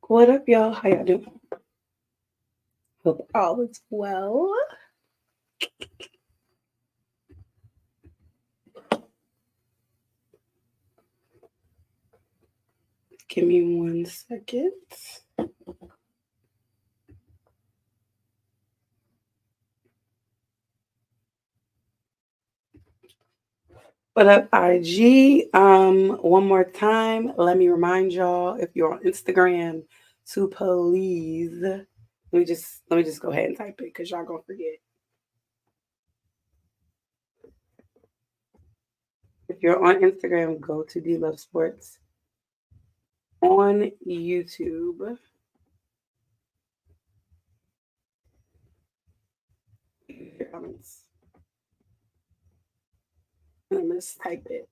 What up, y'all? How y'all doing? Hope all is well. Give me 1 second. What up, IG? One more time. Let me remind y'all if you're on Instagram to please. Let me just go ahead and type it because y'all gonna forget. If you're on Instagram, go to D Love Sports on YouTube. Comments. And I'm gonna just type it.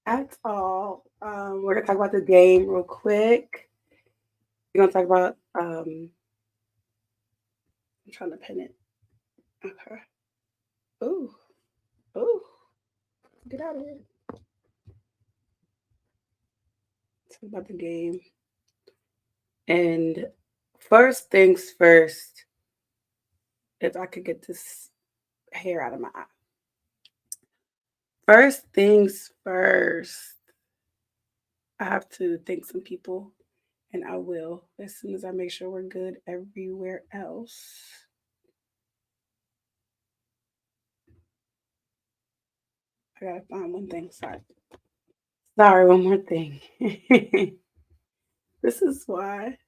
That's all. We're gonna talk about the game real quick. We're gonna talk about I'm trying to pin it. Okay. Ooh. Ooh. Get out of here. Talk about the game. And first things first, if I could get this hair out of my eye. First things first, I have to thank some people, and I will as soon as I make sure we're good everywhere else. I gotta find one thing. Sorry. Sorry, one more thing. This is why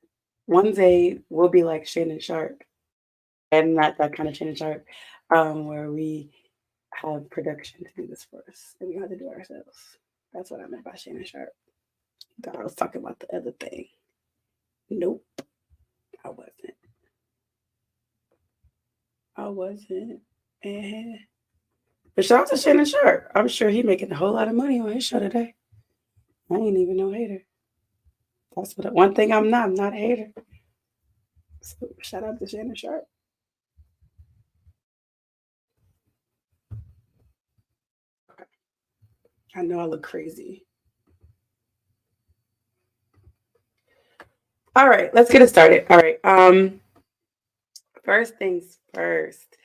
one day we'll be like Shannon Sharp, and not that kind of Shannon Sharp, where we have production to do this for us, and we have to do it ourselves. That's what I meant by Shannon Sharp. Thought I was talking about the other thing. Nope, I wasn't. I wasn't. And but shout out to Shannon Sharp. I'm sure he making a whole lot of money on his show today. I ain't even no hater. That's what one thing I'm not. I'm not a hater. So shout out to Shannon Sharp. Okay. I know I look crazy. All right, let's get it started. All right. First things first.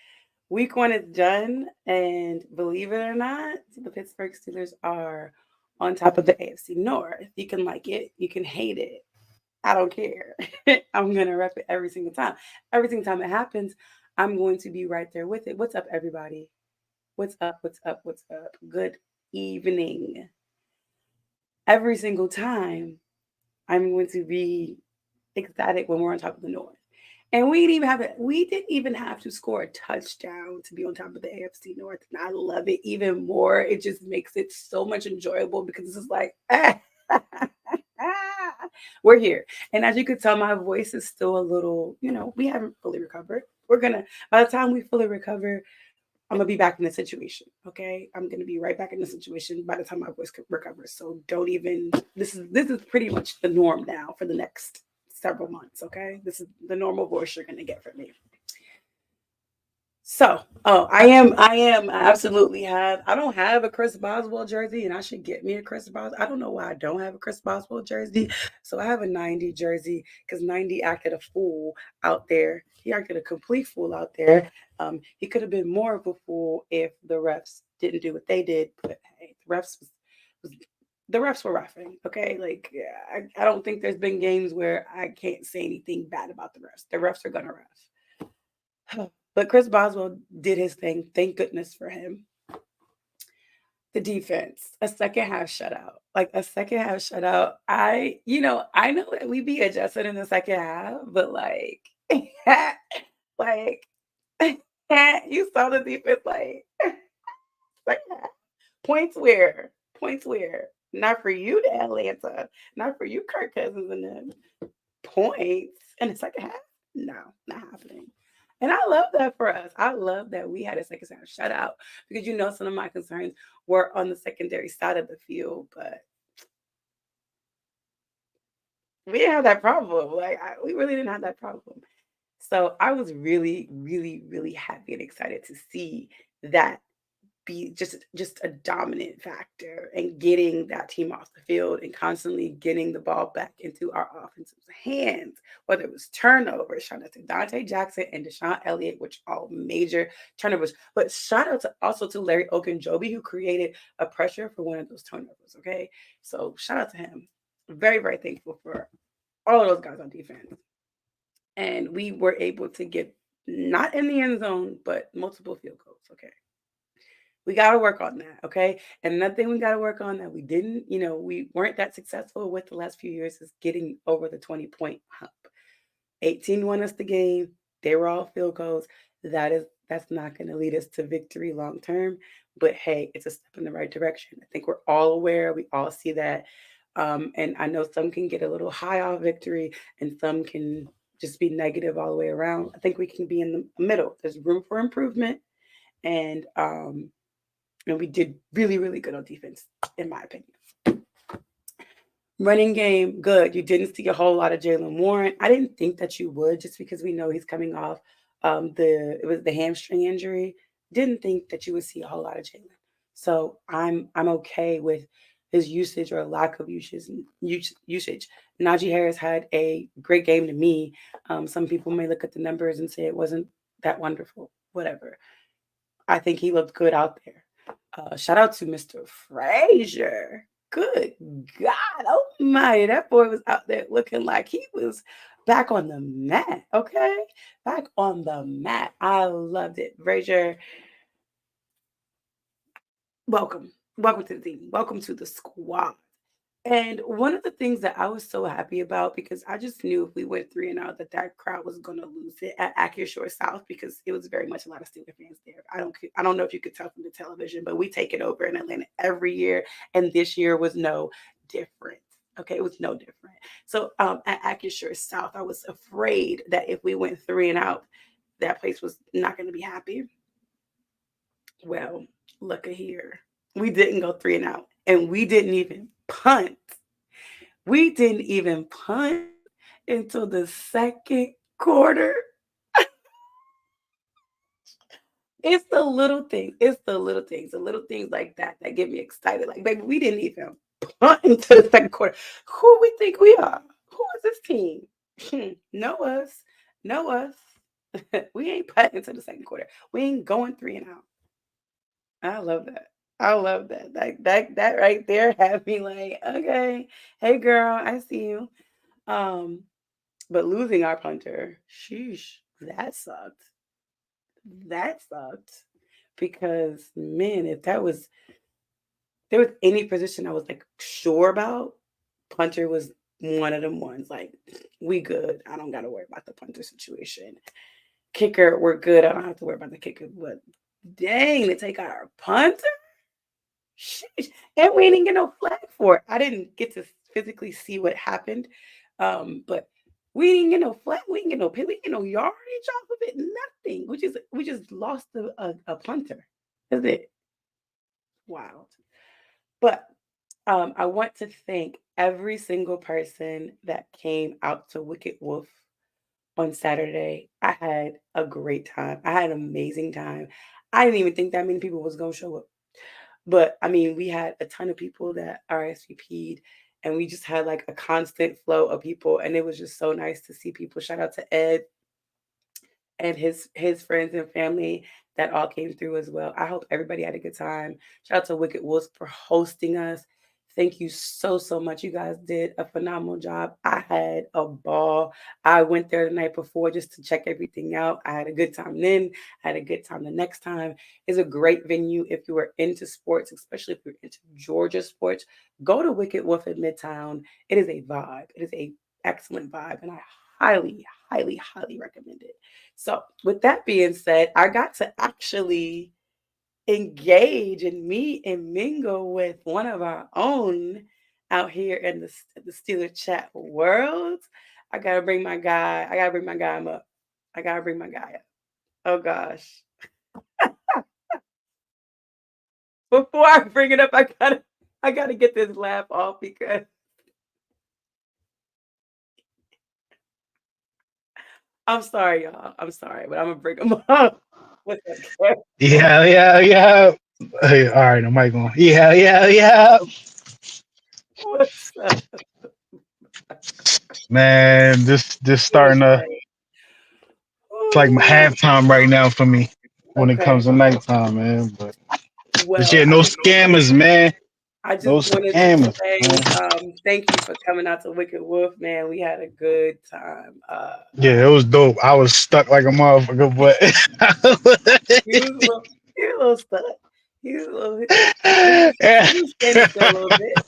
Week 1 is done, and believe it or not, the Pittsburgh Steelers are on top of the AFC North. You can like it, you can hate it. I don't care. I'm gonna rep it every single time. Every single time it happens, I'm going to be right there with it. What's up, everybody? What's up? What's up? What's up? Good evening. Every single time, I'm going to be ecstatic when we're on top of the North. And we didn't even have to score a touchdown to be on top of the AFC North. And I love it even more. It just makes it so much enjoyable because it's just like we're here. And as you could tell, my voice is still a little, we haven't fully recovered. By the time we fully recover, I'm gonna be back in the situation. Okay, I'm gonna be right back in the situation by the time my voice recovers. So don't even. This is pretty much the norm now for the next several months. Okay, this is the normal voice you're gonna get from me. So, I absolutely have. I don't have a Chris Boswell jersey, and I should get me a Chris Boswell. I don't know why I don't have a Chris Boswell jersey. So I have a 90 jersey because 90 acted a fool out there. He acted a complete fool out there. He could have been more of a fool if the refs didn't do what they did. But hey, was the refs were roughing. Okay, like yeah, I don't think there's been games where I can't say anything bad about the refs. The refs are gonna ref. But Chris Boswell did his thing. Thank goodness for him. The defense, a second half shutout. Like a second half shutout. I know that we be adjusted in the second half, but like, like, you saw the defense, like, second half. Points where? Points where? Not for you, to Atlanta. Not for you, Kirk Cousins and them. Points in the second half? No, not happening. And I love that for us. I love that we had a second half shutout because some of my concerns were on the secondary side of the field, but we didn't have that problem. Like we really didn't have that problem. So I was really, really, really happy and excited to see that be just a dominant factor in getting that team off the field and constantly getting the ball back into our offensive hands, whether it was turnovers. Shout out to Dante Jackson and Deshaun Elliott, which all major turnovers. But shout out to also to Larry Ogunjobi, who created a pressure for one of those turnovers. Okay, so shout out to him. Very very thankful for all of those guys on defense, and we were able to get not in the end zone, but multiple field goals. Okay, we got to work on that. Okay. And another thing we got to work on that we didn't, we weren't that successful with the last few years is getting over the 20-point hump. 18 won us the game. They were all field goals. That's not going to lead us to victory long term. But hey, it's a step in the right direction. I think we're all aware. We all see that. And I know some can get a little high off victory and some can just be negative all the way around. I think we can be in the middle. There's room for improvement. And we did really, really good on defense, in my opinion. Running game, good. You didn't see a whole lot of Jalen Warren. I didn't think that you would, just because we know he's coming off it was the hamstring injury. Didn't think that you would see a whole lot of Jalen. So I'm okay with his usage or lack of usage. Najee Harris had a great game to me. Some people may look at the numbers and say it wasn't that wonderful. Whatever. I think he looked good out there. Shout out to Mr. Frazier. Good God Almighty, that boy was out there looking like he was back on the mat. Okay, back on the mat. I loved it, Frazier. Welcome, welcome to the team. Welcome to the squad. And one of the things that I was so happy about, because I just knew if we went 3-0 that crowd was going to lose it at Acura South, because it was very much a lot of Steeler fans there. I don't know if you could tell from the television, but we take it over in Atlanta every year, and this year was no different. Okay, it was no different. So at Acura South, I was afraid that if we went 3-0, that place was not going to be happy. Well, look at here. We didn't go 3-0, and we didn't even punt. We didn't even punt until the second quarter. It's the little things. It's the little things. The little things like that that get me excited. Like, baby, we didn't even punt into the second quarter. Who we think we are? Who is this team? Know us. Know us. We ain't punting into the second quarter. We ain't going 3-0. I love that. I love that. That right there had me like, okay, hey girl, I see you. Um, but losing our punter, sheesh, that sucked. That sucked. Because man, if there was any position I was like sure about, punter was one of them ones. Like, we good. I don't gotta worry about the punter situation. Kicker, we're good. I don't have to worry about the kicker. But dang, to take out our punter. Sheesh. And we didn't get no flag for it. I didn't get to physically see what happened. But we didn't get no flag. We didn't get no pin. We didn't get no yardage off of it. Nothing. We just lost a punter. That's it. Wild. But I want to thank every single person that came out to Wicked Wolf on Saturday. I had a great time. I had an amazing time. I didn't even think that many people was gonna show up. But I mean, we had a ton of people that RSVP'd, and we just had like a constant flow of people, and it was just so nice to see people. Shout out to Ed and his friends and family that all came through as well. I hope everybody had a good time. Shout out to Wicked Wolves for hosting us. Thank you so much. You guys did a phenomenal job. I had a ball. I went there the night before just to check everything out. I had a good time then. I had a good time the next time. It's a great venue if you are into sports, especially if you're into Georgia sports. Go to Wicked Wolf at Midtown. It is a vibe. It is a excellent vibe, and I highly recommend it. So, with that being said, I got to actually engage and meet and mingle with one of our own out here in the Steeler chat world. I gotta bring my guy up. I gotta bring my guy up. Oh gosh. Before I bring it up, I gotta get this laugh off because I'm sorry, y'all. I'm sorry, but I'm gonna bring him up. What's up, Kev? Yeah, yeah, yeah. Hey, all right, the mic on. Yeah, yeah, yeah. What's up? Man, this It was starting to. great. It's like my Ooh, halftime right now for me when it okay. comes to nighttime, man. But Well, yeah, no scammers, man. I No just wanted to scammers, say man. thank you for coming out to Wicked Wolf, man. We had a good time. Yeah, it was dope. I was stuck like a motherfucker, but He was a little, he was a little stuck. He was a little, he was standing still a little bit.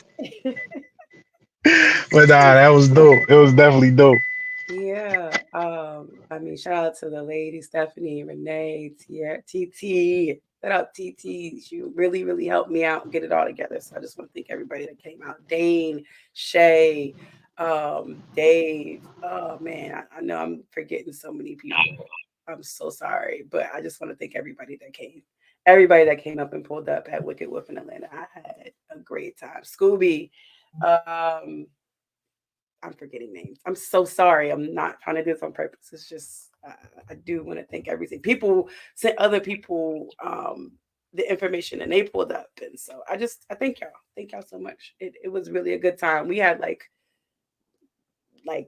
but nah, that was dope. It was definitely dope. Yeah. I mean, shout out to the lady, Stephanie, Renee, TT. Shout out TT. She really, really helped me out and get it all together. So I just want to thank everybody that came out. Dane, Shay, Dave. Oh man, I know I'm forgetting so many people. I'm so sorry. But I just want to thank everybody that came. Everybody that came up and pulled up at Wicked Wolf in Atlanta. I had a great time. Scooby. Um, I'm forgetting names. I'm so sorry. I'm not trying to do this on purpose. It's just I do want to thank everything. People sent other people the information and they pulled up, and so I thank y'all. Thank y'all so much. It was really a good time. We had like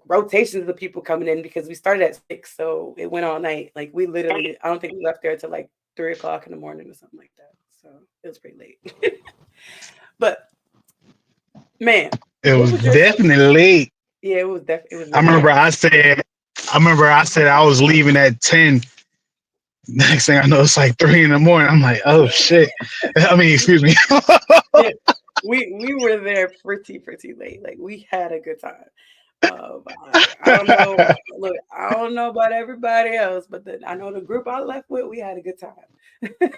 rotations of people coming in because we started at 6, so it went all night. Like we literally, I don't think we left there till like 3 o'clock in the morning or something like that. So it was pretty late. But man, It what was was your take? definitely late. Yeah, it was I really remember late. I said I was leaving at 10. Next thing I know, it's like 3 in the morning. I'm like, oh shit. I mean, excuse me. Yeah, we were there pretty late. Like we had a good time. I don't know. Look, I don't know about everybody else, but I know the group I left with, we had a good time.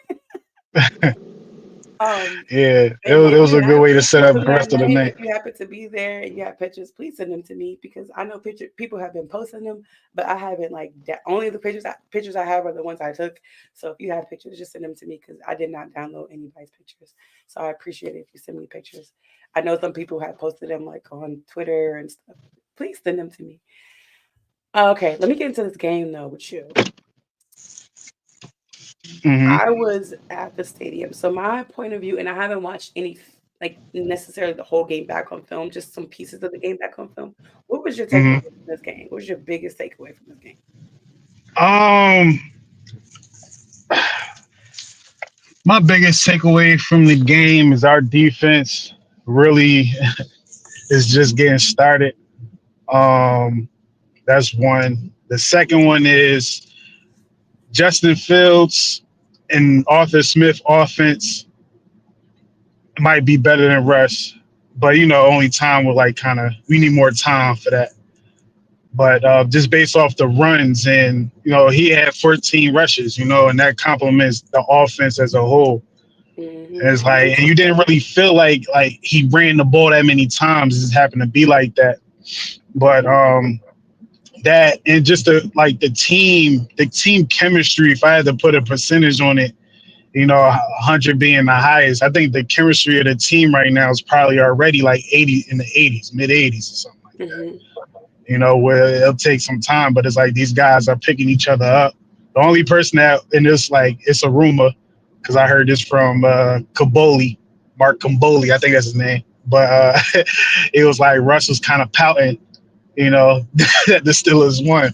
um, Yeah, And it if was you a good have way to set pictures up from the that rest of the night, if night. you happen to be there and you have pictures, please send them to me because I know people have been posting them, but I haven't only the pictures I have are the ones I took. So if you have pictures, just send them to me because I did not download anybody's pictures. So I appreciate it if you send me pictures. I know some people have posted them like on Twitter and stuff. Please send them to me. Okay, let me get into this game though with you. Hmm. I was at the stadium. So my point of view, and I haven't watched any like necessarily the whole game back on film, just some pieces of the game back on film. What was your takeaway Hmm. from this game? What was your biggest takeaway from this game? Um, my biggest takeaway from the game is our defense really is just getting started. Um, that's one. The second one is Justin Fields and Arthur Smith offense might be better than Russ, but only time will like kind of we need more time for that. But just based off the runs, and he had 14 rushes, and that complements the offense as a whole. And Hmm. it's like, and you didn't really feel like he ran the ball that many times. It just happened to be like that. But that and just the team chemistry. If I had to put a percentage on it, 100 being the highest, I think the chemistry of the team right now is probably already like 80 in the 80s, mid 80s or something like that. Hmm. Where it'll take some time, but it's like these guys are picking each other up. The only person that, and it's like, it's a rumor, because I heard this from Kaboli, Mark Kaboli, I think that's his name. But it was like Russ was kind of pouting, that the Steelers won.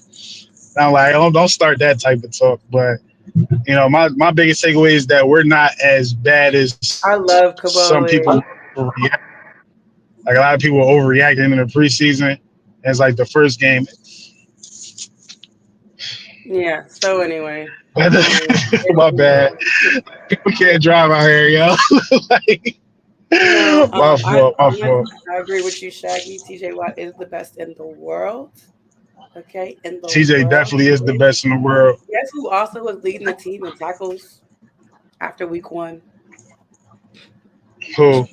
And I'm like, don't start that type of talk. But, my biggest takeaway is that we're not as bad as I love some people Kabole. overreact. Like a lot of people were overreacting in the preseason. It's like the first game. Yeah. So anyway, My bad. People can't drive out here, yo. Like, no, my fault. My fault. I agree with you, Shaggy. TJ Watt is the best in the world. Okay, in the TJ world, definitely is he the is. best in the world. Guess who also was leading the team in tackles after week 1? Who?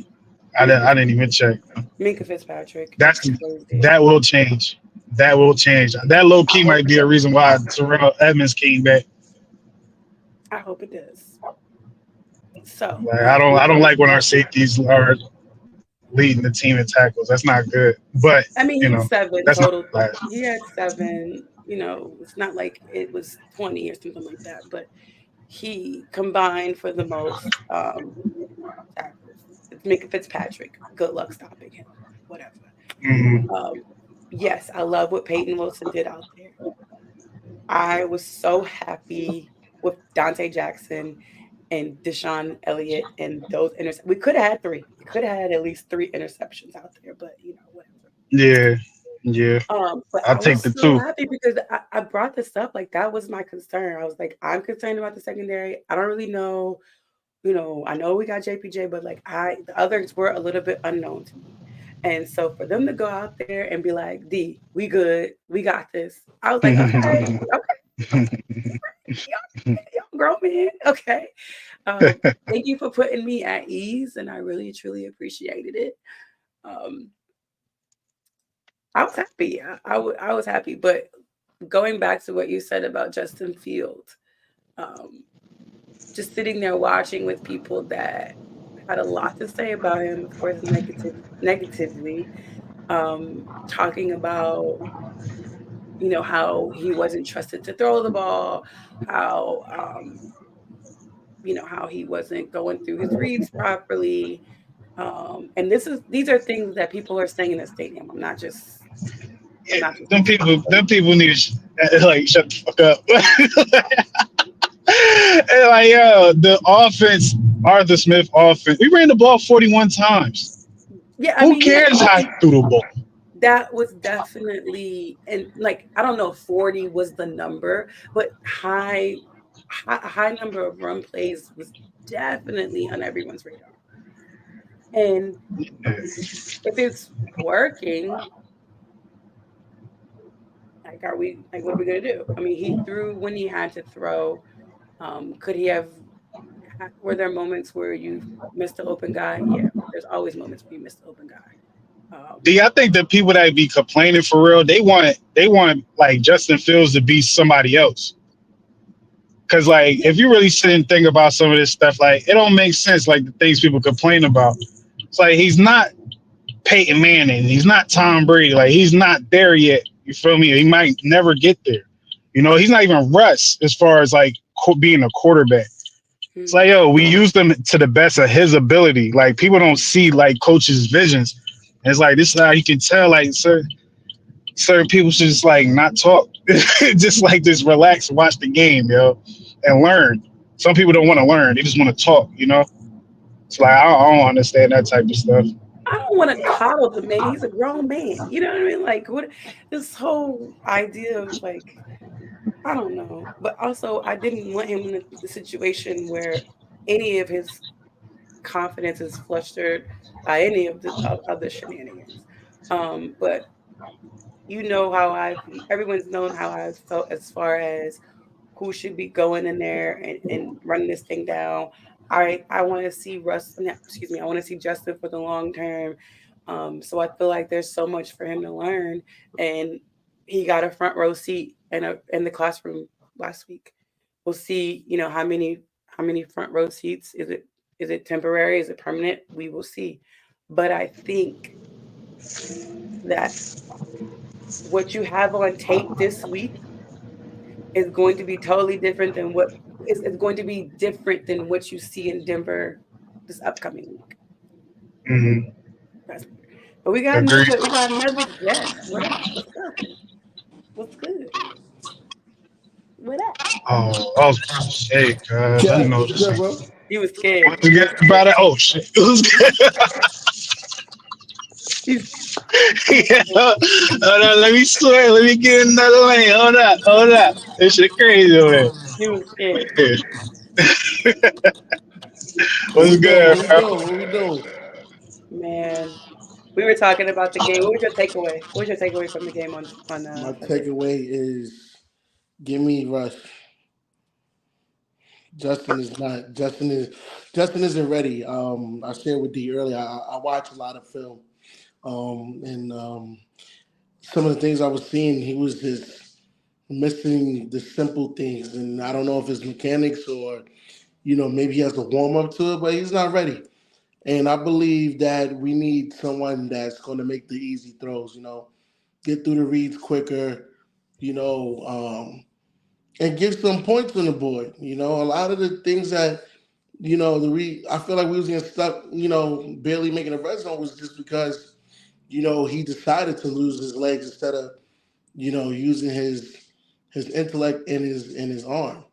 I didn't. Minka, I didn't even check. Minka Fitzpatrick. It's That's crazy. that will change. That will change. That low I key hope might it be a does. reason why Terrell Edmonds came back. I hope it does. So, Like I don't like when our safeties are leading the team in tackles. That's not good. But I mean, he had 7 that's not total. bad. He had 7. It's not like it was 20 or something like that. But he combined for the most tackles. It's Minka Fitzpatrick. Good luck stopping him. Whatever. Hmm. Um, yes, I love what Peyton Wilson did out there. I was so happy with Dante Jackson and Deshaun Elliott and those We could have had three. We could have had at least three interceptions out there, but whatever. Yeah, yeah. But I I take was the so two. happy because I brought this up. Like that was my concern. I was like, I'm concerned about the secondary. I don't really know. I know we got JPJ, but like the others were a little bit unknown to me. And so for them to go out there and be like, D, we good, we got this. I was like, okay, okay, okay, y'all grown men, okay. Um, Thank you for putting me at ease, and I really truly appreciated it. Um, I was happy. I was happy, but going back to what you said about Justin Fields, um, just sitting there watching with people that had a lot to say about him, of course, negatively, talking about how he wasn't trusted to throw the ball, how how he wasn't going through his reads properly. And these are things that people are saying in the stadium. I'm Yeah, not just them making people, up. them people need to like shut the fuck up. And like, yo, the offense, Arthur Smith offense, we ran the ball 41 times. Yeah, I Who mean, yeah, cares how he threw the ball? that was definitely, and like I don't know if 40 was the number, but high number of run plays was definitely on everyone's radar. And if it's working, like are we like what are we gonna do? I mean, he threw when he had to throw. Could he have were there moments where you missed the open guy? Yeah, there's always moments where you missed the open guy. D, I think the people that be complaining for real, they want like Justin Fields to be somebody else. Cause like Yeah, if you really sit and think about some of this stuff, like it don't make sense. Like the things people complain about, it's like he's not Peyton Manning, he's not Tom Brady, like he's not there yet. You feel me? He might never get there. He's not even Russ as far as like being a quarterback. It's like, mhm. yo, we use them to the best of his ability. Like people don't see like coaches' visions. And it's like this is how you can tell like certain people should just like not talk. Just like just relax and watch the game, and learn. Some people don't want to learn, they just want to talk. It's like I don't understand that type of stuff. I don't want to coddle the man. He's a grown man. You know what I mean? Like what this whole idea of like I don't know. But also I didn't want him in the situation where any of his confidence is flustered by any of the other shenanigans. But how everyone's known how I've felt as far as who should be going in there and running this thing down. I want to see excuse me, I want to see Justin for the long term. So I feel like there's so much for him to learn, and he got a front row seat in the classroom last week. We'll see, how many front row seats is it temporary? Is it permanent? We will see. But I think that what you have on tape this week is going to be totally different than what is going to be different than what you see in Denver this upcoming week. Hmm. That's but Agreed. we got another guest. What up? What's up? What's good? What up? Oh, I was about to say, cuz I Kev, know what's this good, ain't. bro? He was scared. What's He good was scared. about it? Oh shit. It was good. He's, Yeah. Hold on, let me swear. Let me get another lane. Hold up. Hold up. This shit crazy over he was scared. here. What What's we doing? good, What we bro? doing? What we doing? Man, we were talking about the game. What was your takeaway? What was your takeaway from the game on My Sunday? takeaway is give me Rush. Justin isn't ready. I shared with D earlier. I watch a lot of film. And some of the things I was seeing, he was just missing the simple things. And I don't know if it's mechanics or maybe he has to warm up to it, but he's not ready. And I believe that we need someone that's going to make the easy throws. Get through the reads quicker. You know, um, and get some points on the board. A lot of the things that I feel like we was getting stuck. Barely making a red zone was just because he decided to lose his legs instead of using his intellect and his arm.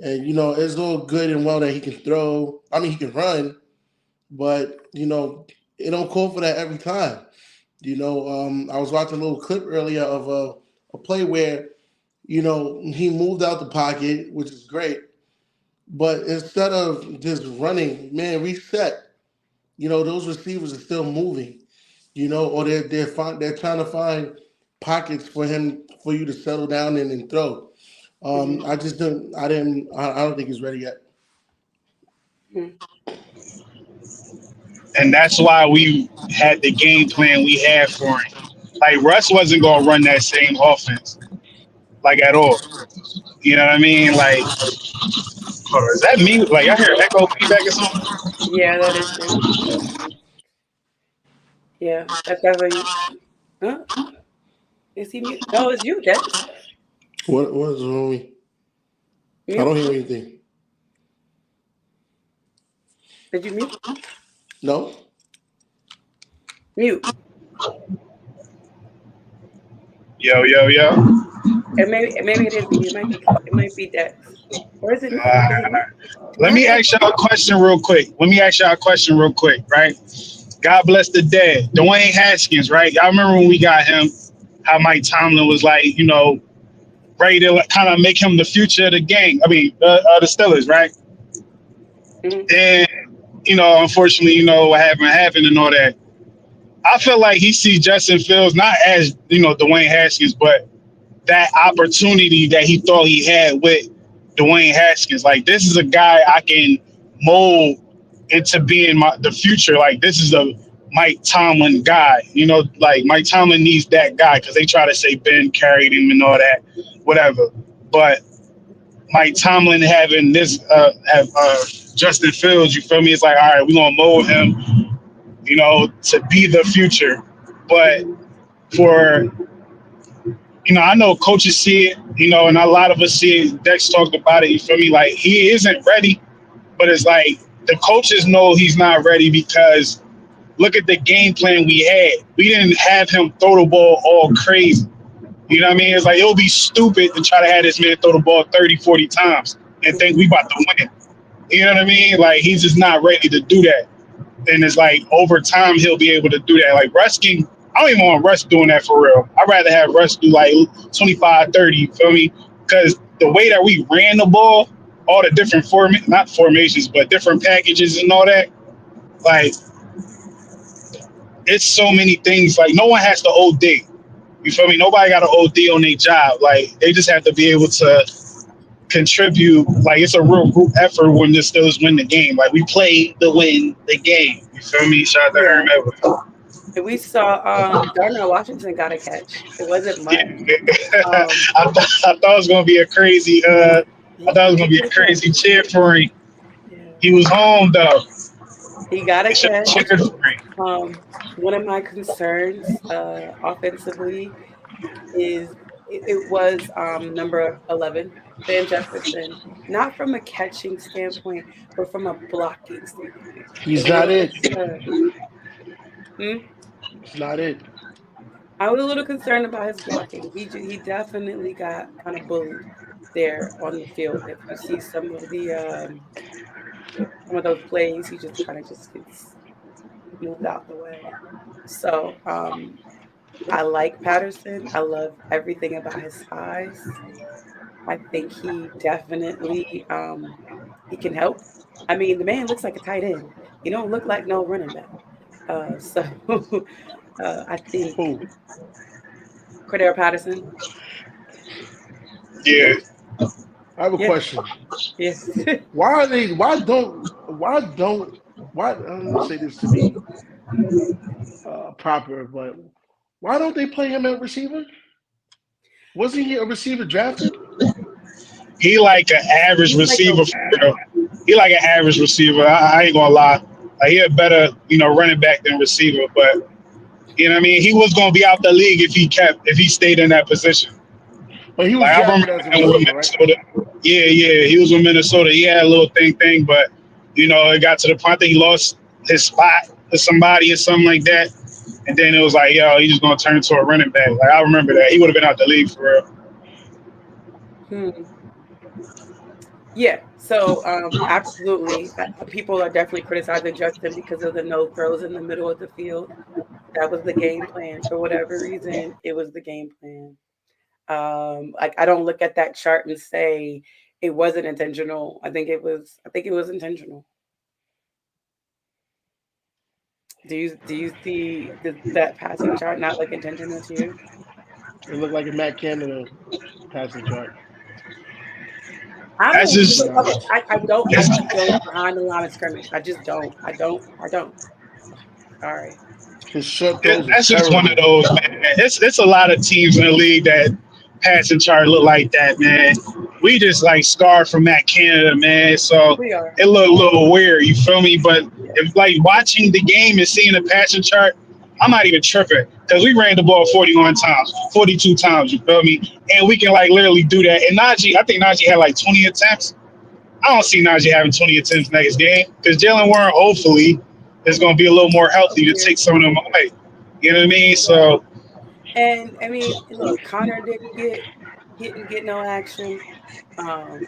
And it's all good and well that he can throw. I mean, he can run, but it don't call for that every time. I was watching a little clip earlier of a play where he moved out the pocket, which is great. But instead of just running, man, reset. Those receivers are still moving. Or they're trying to find pockets for you to settle down in and throw. Mm-hmm. I just didn't. I didn't. I don't think he's ready yet. Mm-hmm. And that's why we had the game plan we had for him. Like Russ wasn't gonna run that same offense, like at all. You know what I mean? Like, hold on, is that me? Like, I hear echo feedback or something. Yeah, that is you. That's you. Yeah, that's definitely. Huh? Is he mute? No, it's you, Dex. What is wrong with me? I Mute. don't hear anything. Did you mute? No. Mute. Yo, yo, yo. And maybe it isn't you. It might be Dex. Or is it me? Uh, Is it me? Do Let I have me echo? ask y'all a question real quick. Right? God bless the dead. Dwayne Haskins, right? Y'all remember when we got him, how Mike Tomlin was like, ready to kind of make him the future of the game. I mean, the Steelers, right? Mm-hmm. And, unfortunately, what happened and all that. I feel like he sees Justin Fields not as, Dwayne Haskins, but that opportunity that he thought he had with Dwayne Haskins. Like, this is a guy I can mold into being the future. Like, this is a Mike Tomlin guy. Like Mike Tomlin needs that guy because they try to say Ben carried him and all that, whatever. But Mike Tomlin having this have Justin Fields, you feel me? It's like, all right, we're gonna mold him, to be the future. But Mm-hmm. for I know coaches see it, and a lot of us see it. Dex talked about it. You feel me? Like he isn't ready, but it's like the coaches know he's not ready because look at the game plan we had. We didn't have him throw the ball all crazy. You know what I mean? It's like it would be stupid to try to have this man throw the ball 30, 40 times and think we Mm-hmm. about to win. You know what I mean? Like he's just not ready to do that. And it's like over time he'll be able to do that. Like Russ can, I don't even want Russ doing that for real. I'd rather have Russ do like 25, 30, you feel me? Because the way that we ran the ball, all the different not formations, but different packages and all that, like it's so many things. Like no one has to OD. You feel me? Nobody got to OD on their job. Like they just have to be able to contribute. Like it's a real group effort when the Steelers win the game. Like we play to win the game. You feel me? Shout out to Yeah. Herm Edwards. And we saw Darnell Washington got a catch. It wasn't Yeah. much. Um, I thought it was gonna be a crazy. I thought it was gonna he be get a a catch. crazy cheer for him. Yeah. He was home though. He got a They should have catch. cheered for him. One of my concerns offensively is it was number 11, Van Jefferson, not from a catching standpoint, but from a blocking standpoint. He's Was a not little it. concerned. Hmm? He's not it. I was a little concerned about his blocking. He definitely got kind of bullied there on the field. If you see some of those plays, he just kind of just gets moved out the way. So I like Patterson. I love everything about his size. I think he definitely he can help. I mean, the man looks like a tight end. He don't look like no running back. So I think Who? Cordero Patterson. Yeah. I have a Yeah, question. yeah. Why are they? Why don't? Why? I don't want to say this to be proper, but why don't they play him at receiver? Wasn't he a receiver drafted? He like an average He's like a receiver for real. He like an average receiver. I ain't gonna lie. Like he a better, running back than receiver, but you know what I mean? He was gonna be out the league if he stayed in that position. But he was Like I drafted remember as a him with receiver, right? Minnesota. Yeah, yeah, he was with Minnesota. He had a little thing, but it got to the point that he lost his spot to somebody or something like that. And then it was like, yo, he's just gonna turn into a running back. Like I remember that. He would have been out the league for real. Hmm. Yeah. So absolutely, people are definitely criticizing Justin because of the no throws in the middle of the field. That was the game plan for whatever reason. It was the game plan. Like I don't look at that chart and say it wasn't intentional. I think it was. I think it was intentional. Do you see that passing chart not look intentional to you? It looked like a Matt Canada passing chart, I That's don't to even be just okay. honest. I don't it's, like the throws behind the line of scrimmage. I just don't. I don't. Sorry. His short throws are that's just one of terrible. those, man. It's a lot of teams in the league that passing chart look like that, man. We just like scarred from Matt Canada, man. So We are. it looked a little weird, you feel me? But Yeah. if like watching the game and seeing the passing chart, I'm not even tripping because we ran the ball 41 times, 42 times, you feel me? And we can like literally do that. And Najee, I think Najee had like 20 attempts. I don't see Najee having 20 attempts next game because Jalen Warren hopefully is going to be a little more healthy to Healthier. take some of them away. You know what I mean? Yeah. So And I mean, look, Connor didn't get no action. Um,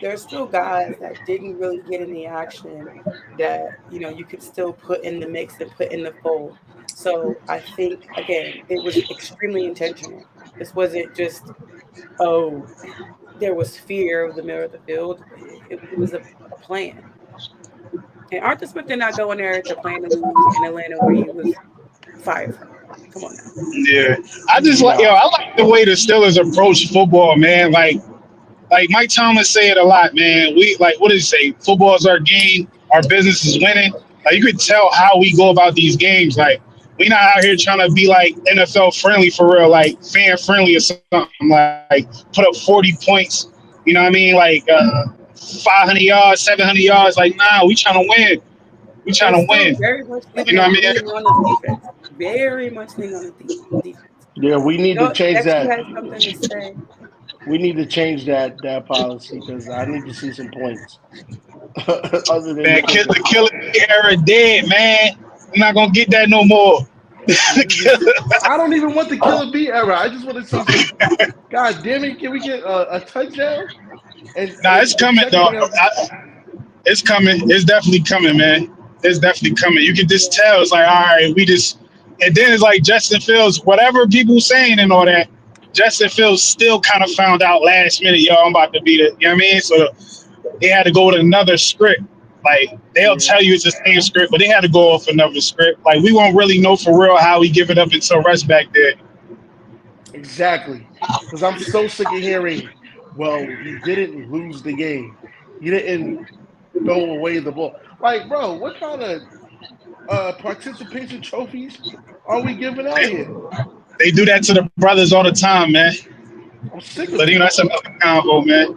there's still guys that didn't really get any action that you could still put in the mix and put in the fold. So I think again, it was extremely intentional. This wasn't just oh, there was fear of the middle of the field. It was a plan. And Arthur Smith did not go in there to plan to lose in Atlanta where he was fired from. Come on now. yeah, I just like No. I like the way the Steelers approach football, man. Like Mike Thomas say it a lot, man. We like what did he say? Football is our game. Our business is winning. Like you could tell how we go about these games. Like we not out here trying to be like NFL friendly for real, like fan friendly or something. Like put up 40 points. You know what I mean? Like 500 yards, 700 yards. Like nah, we trying to win. We trying to They're win. still very much You know what I mean? leaning on this defense. Very much leaning on the defense. Yeah, we need to change Next, you that. had something to say. We need to change that policy because I need to see some points other than the Man, kill the 50. killer era dead, man. We're not gonna get that no more. We need to. I don't even want the killer B era. I just want to see some. God damn it! Can we get a touchdown Nah, it's and coming check though. me out? It's coming. It's definitely coming, man. It's definitely coming. You can just Yeah. tell. It's like, all right, we just. And then it's like Justin Fields, whatever people saying and all that. Justin Fields still kind of found out last minute, yo, I'm about to be the. You know what I mean? So they had to go with another script. Like they'll Yeah, tell you it's the same script, but they had to go off another script. Like we won't really know for real how we give it up until Russ back there. exactly. Because I'm so sick of hearing. Well, he didn't lose the game. He didn't throw away the ball. Like, bro, what kind of participation trophies are we giving out They, here? they do that to the brothers all the time, man. I'm sick of But it. that's another combo, man.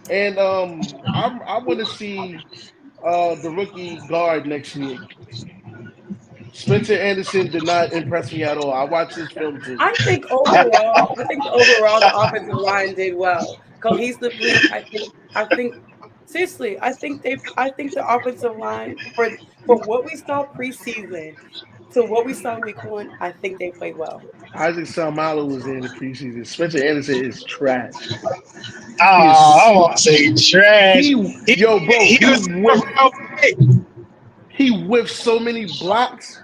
And I want to see the rookie guard next year. Spencer Anderson did not impress me at all. I watched his film too. I think overall the offensive line did well cohesively. I think seriously, I think the offensive line for what we saw preseason to what we saw week one, I think they played well. Isaac Salmalo was there in the preseason. Spencer Anderson is trash. He I is won't say trash. yo, bro. He was a real pick. He whiffed so many blocks.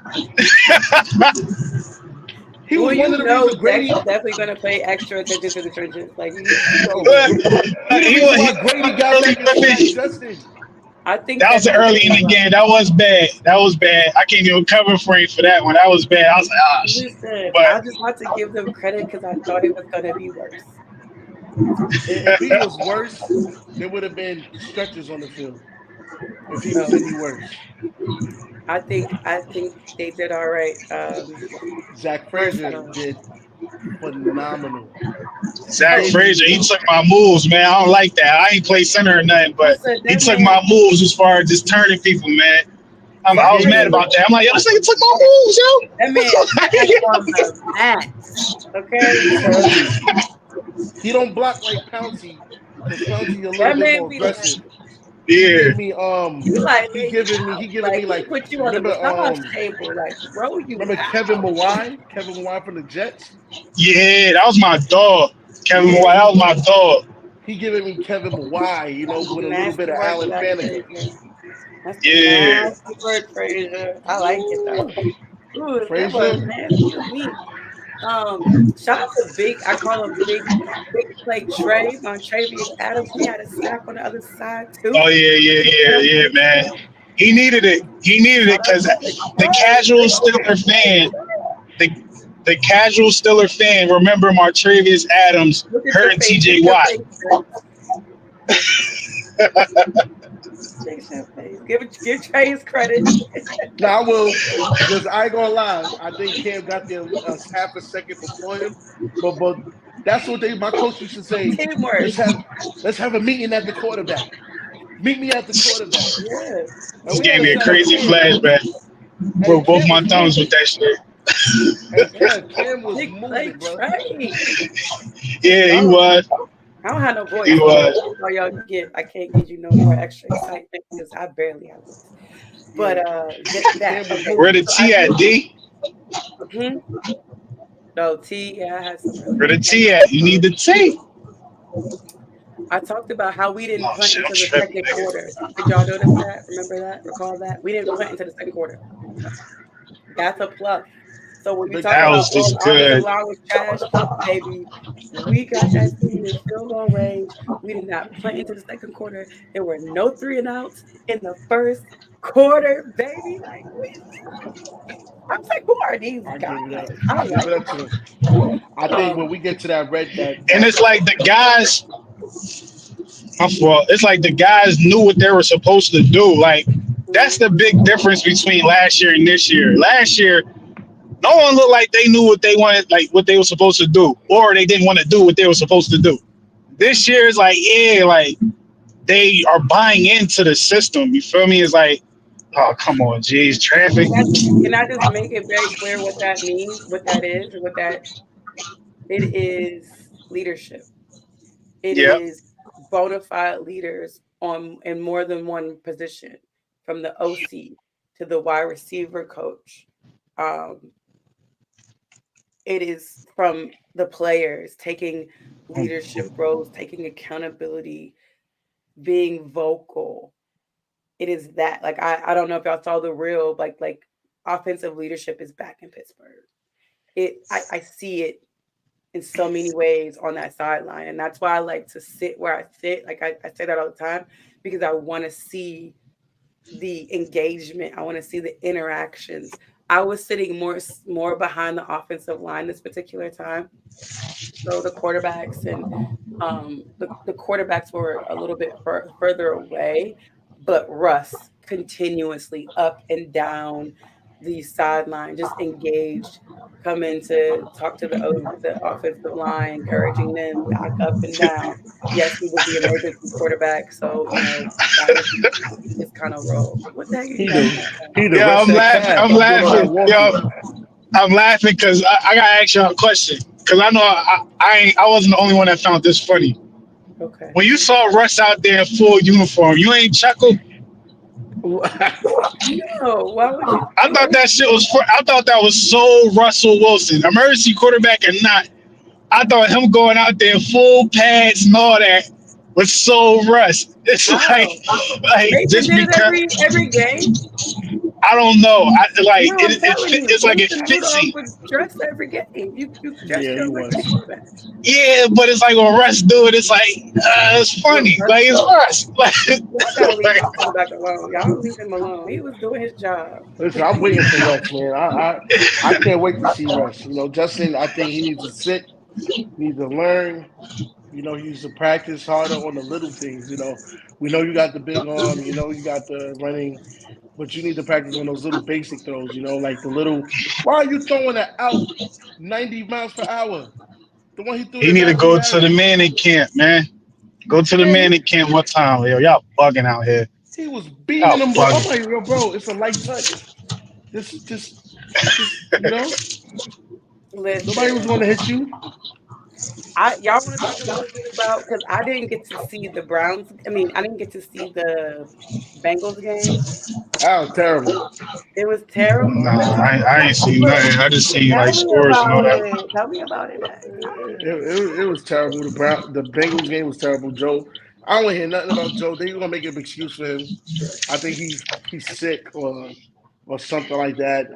He Well, was one of the reasons Dex Grady. is definitely gonna pay extra attention to the trenches. Like Yo, he the reason why Grady got Early back and sacked finish. Justin. I think That was Dex did early in very the well. game. That was bad. That was bad. I can't even cover for you for that one. That was bad. I was like, ah, shit. Listen, I But just want to give them credit because I thought it was gonna be worse. If he was worse, there would have been stretches on the field. If he So was any worse, I think they did all right. Zach First, Frazier did phenomenal. He Zach oh, gave me Frazier, he took my moves, man. I don't like that. I ain't play center or nothing, but listen, he that took man, my moves as far as just turning people, man. I That was mad man about was that. I'm like, yo, this nigga took my moves, that man sat yo. on the mats. Okay, he didn't. Tell you, he don't block like Pouncey, because Pouncey a little That bit man more be like, aggressive. He Yeah. give me you like, he man, you giving me out. he giving Like me he like put you on the massage table. Like, bro, you remember out. Kevin Mawai from the Jets. Yeah, that was my dog. Kevin Yeah, Moore, that was my dog. he giving me Kevin Mawai, with a little bit Nasty of work Alan black Fanigan. Frazier. That's some Yeah. nasty work, Frazier. I like it though. Ooh, Ooh, that was Frazier. nasty to me. Shout out to Big. I call him Big Play Trey. Montravius Adams. He had a sack on the other side too. Oh yeah, yeah, Big yeah, Play yeah, man. Trey. He needed it. He needed Shout it out because to Big the Trey. casual Stiller fan, the the casual Stiller fan, remember Martravius Adams Look at your hurting face. T.J. Fix your Watt. face, Trey. Fix your face. Give Trey his credit. Now I will, because I ain't gonna lie. I think Cam got there half a second before him, but that's what my coach used to say. Teamwork. Let's have a meeting at the quarterback. Meet me at the quarterback. Yeah. And This we had gave a me a good crazy Cam. flashback. Hey, Broke both Cam my was thumbs with moving. that shit. Hey, yeah, Cam was Big Play moving, bro. Trey. Yeah, he Y'all, was. I don't have no He voice, so was. that's all y'all get. I can't give you no more extra excitement because I barely have voice. But Yeah, that Cam was okay. Where the moving. So I T at, do. D? Hmm. No T. Yeah, I had some Where earlier. the T at? You need the T. I talked about how we didn't Oh punt shit, I'm into the tripping, second man. quarter. Did y'all notice that? Remember that? Recall that? We didn't punt into the second quarter. That's a plus. So when you Big talk That about, was plus. oh, just the offensive good. line was trash, baby, we got that thing in field goal range. We did not punt into the second quarter. There were no 3-and-outs in the first quarter, baby. Like, I was like, who are these I give it up. guys? I I give like it up to him. I think when um we get to that red And that it's like the guys, my fault. It's like the guys knew what they were supposed to do. Like that's mhm. the big difference between last year and this year. Last year, no one looked like they knew what they wanted, like what they were supposed to do, or they didn't want to do what they were supposed to do. This year is like, yeah, like they are buying into the system. You feel me? It's like, oh come on, geez, traffic. Can I just make it very clear what that means, what that is, and what that it is leadership. It Yep. is bona fide leaders on in more than one position, from the OC to the wide receiver coach. Um, it is from the players taking leadership roles, taking accountability, being vocal. It is that like I don't know if y'all saw the real like offensive leadership is back in Pittsburgh. I see it in so many ways on that sideline. And that's why I like to sit where I sit. Like I say that all the time because I want to see the engagement. I want to see the interactions. I was sitting more behind the offensive line this particular time. So the quarterbacks and the quarterbacks were a little bit further away, but Russ continuously up and down the sideline, just engaged, coming to talk to the offensive line, encouraging them back up and down. Yes, he was the emergency quarterback, so that was his kind of role. What the heck are you he laughing the at? he the Yeah, rest I'm that laughing. calf. I'm I'm doing all that laughing. walking. Yo, I'm laughing because I gotta ask y'all a question. Because I know I wasn't the only one that found this funny. Okay. When you saw Russ out there in full uniform, you ain't chuckle. No, why would you I do thought it? that shit was. I thought that was so Russell Wilson, emergency quarterback or not. I thought him going out there full pads and all that was so Russ. It's How? like Mason just did it because every game. I don't know. I like No, I'm it telling you, it's like it Mason fits Rudolph him. was dressed every game. You dress Yeah, your he emergency was. quarterback. Yeah, but it's like when Russ do it, it's like it's Look, funny. Russ, Like it's Russ. y'all gotta leave Like, my quarterback alone. Y'all leave him alone. He was doing his job. Listen, I'm waiting for Russ, man. I can't wait to see Russ. Justin, I think he needs to sit, needs to learn. He needs to practice harder on the little things. We know you got the big arm, you got the running, but you need to practice on those little basic throws, like the little, why are you throwing that out 90 miles per hour? The one he threw he to need to Najee go to the Harris. Manning camp, man. Go to the Man, Manning camp one time, yo. Y'all bugging out here. He was beating Oh, them. I'm fuck. like, yo, bro, it's a light touch. Just nobody was Listen, going to hit you. y'all want to talk a little bit about because I didn't get to see the Browns. I mean, I didn't get to see the Bengals game. That was terrible. It was terrible. Nah, I ain't seen Look, nothing. I just seen tell like me scores and all about that. it. Tell me about it, man. Tell me. It was terrible. The Bengals game was terrible. Joe, I don't want to hear nothing about Joe. They gonna make an excuse for him. I think he's sick or something like that.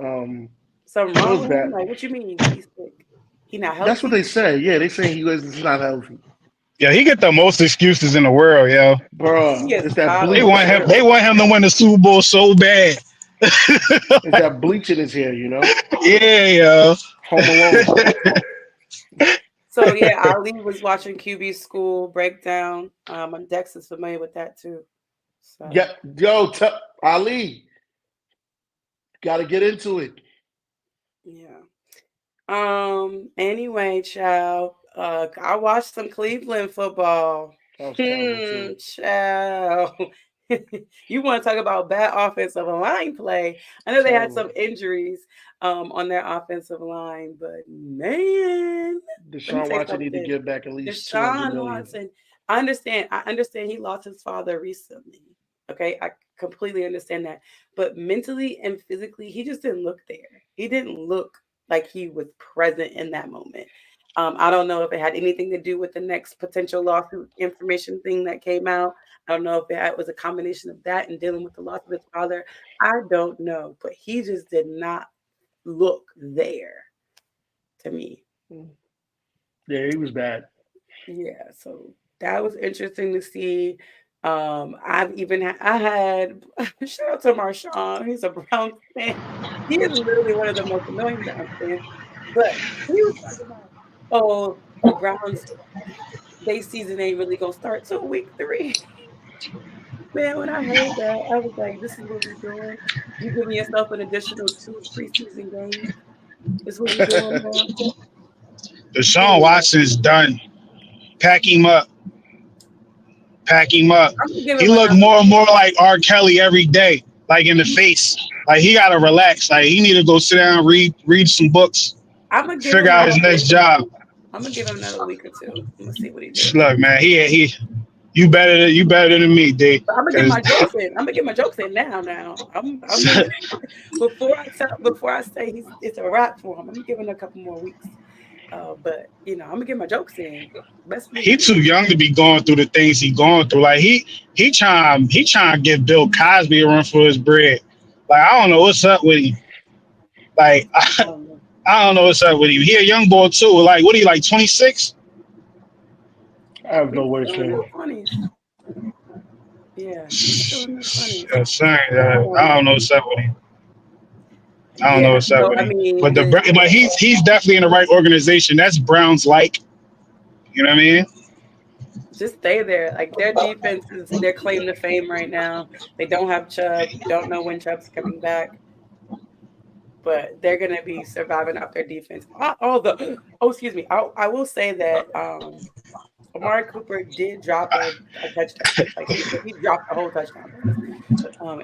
Something It wrong was with him? bad. Like, what you mean? He's sick. He not That's what healthy? they say. Yeah, they saying he was not healthy. Yeah, he get the most excuses in the world, yo. He Bruh, is it's that caught They up. want bleach. him. They want him to win the Super Bowl so bad. It's that bleach in his hair, Yeah, yo. Home Alone. So yeah, Ali was watching QB School breakdown. Dex is familiar with that too. So Yeah, yo, Ali, got to get into it. yeah. Anyway, child. I watched some Cleveland football. That was terrible too. Child. You want to talk about bad offensive line play? I know they had Terrible. some injuries on their offensive line, but man, let me Deshaun tell you Watson need to something. give back at least 200 Deshaun million. Watson. I understand he lost his father recently. Okay. I completely understand that. But mentally and physically, he just didn't look there. He didn't look like he was present in that moment. I don't know if it had anything to do with the next potential lawsuit information thing that came out. I don't know if was a combination of that and dealing with the loss of his father. I don't know. But he just did not look there to me. Yeah, he was bad. Yeah, so that was interesting to see. I had shout out to Marshawn. He's a Browns fan. He is literally one of the most annoying Browns fans. But he was talking about, oh, the Browns they season ain't really gonna start till week 3. Man, when I heard that, I was like, this is what we're doing. You giving yourself an additional 2 preseason games. This is what we're doing now. Deshaun Anyway, Watson's done. Pack him up. Pack him up. I'm gonna give He him look another more and more like R. Kelly every day, like in the face. Like he gotta relax. Like he need to go sit down, read some books, I'm gonna give figure him out his another next week or job. two. I'm gonna give him another week or two. I'm gonna see what he do. Look, man, he you better than me, D. But I'm gonna get Cause my jokes in. I'm gonna get my jokes in now. I'm gonna before I say it's a wrap for him. I'm giving a couple more weeks. But I'm gonna get my jokes in. Best for me to he get too my young to be going through the things he going through. Like he trying to give Bill Cosby a run for his bread. Like I don't know what's up with him. Like I don't know. I don't know what's up with him. He a young boy too. Like what are you like 26? I have no He's words still for in his him. 20s. Yeah, he's still in his 20s. Son, I Um, don't know what's up with him. I don't know yeah. what's up So with I him. mean, But he's definitely in the right organization. That's Browns like. You know what I mean? just stay there. Like their defense is their claim to fame right now. They don't have Chubb. We don't know when Chubb's coming back. But they're gonna be surviving off their defense. All the oh, excuse me. I will say that Amari Cooper did drop a touchdown. Like he dropped a whole touchdown pass.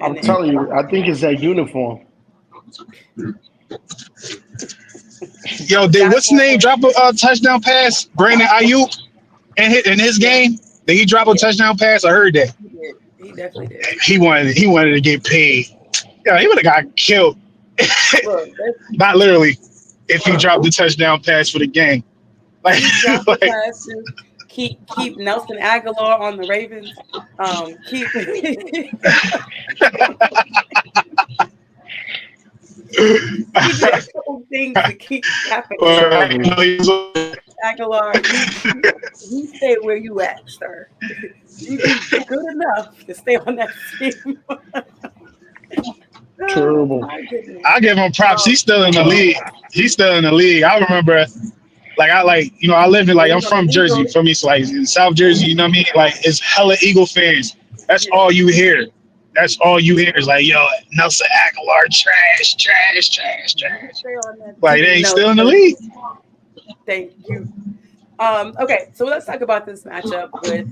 In I'm the end telling you, zone. I think it's that uniform. Yo, did That's what's the name drop a touchdown pass? Brandon Ayuk in his yeah, game. Did he drop a yeah, touchdown pass? I heard that. he did. He definitely did. He wanted to get paid. Yeah, he would have got killed. Look, Not literally, if he dropped the touchdown pass for the game. Like, keep dropping like passes. Keep Nelson Aguilar on the Ravens. Keep keep it a couple things to keep happening. Terrible. Aguilar, you stay where you at, sir. You do good enough to stay on that team. Oh Terrible. my goodness. I give him props. Um, He's still in the league. He's still in the league. I remember, I live in yeah, I'm he's on from the Jersey. You Eagles. feel me? So like in South Jersey, you know what I mean? Like it's hella Eagle fans. That's Yeah, all you hear. That's all you hear is like, yo, Nelson Aguilar, trash, trash, trash, you trash. stay on that Like they team, ain't still in the Nelson. league. Thank you. Okay, so let's talk about this matchup with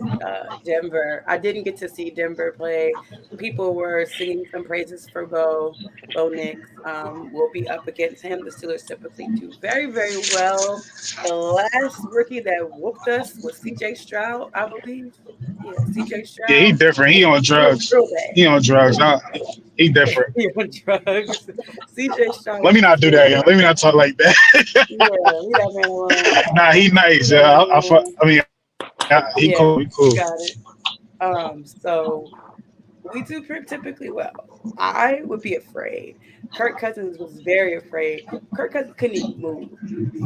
Denver. I didn't get to see Denver play. People were singing some praises for Bo Nix. Will be up against him. The Steelers typically do very, very well. The last rookie that whooped us was C.J. Stroud, I believe. Yeah, C.J. Yeah, he Stroud. different. He on It was drugs. real He on drugs. He bad. different. He on drugs. C.J. Stroud Let was me not do real that, yo. bad. Let me not talk like that. Yeah, leave that man alone. Nah, he nice. Leave that man alone. I mean, he cool. Yeah, He cool. you got it. So we do typically well. I would be afraid. Kirk Cousins was very afraid. Kirk Cousins couldn't even move.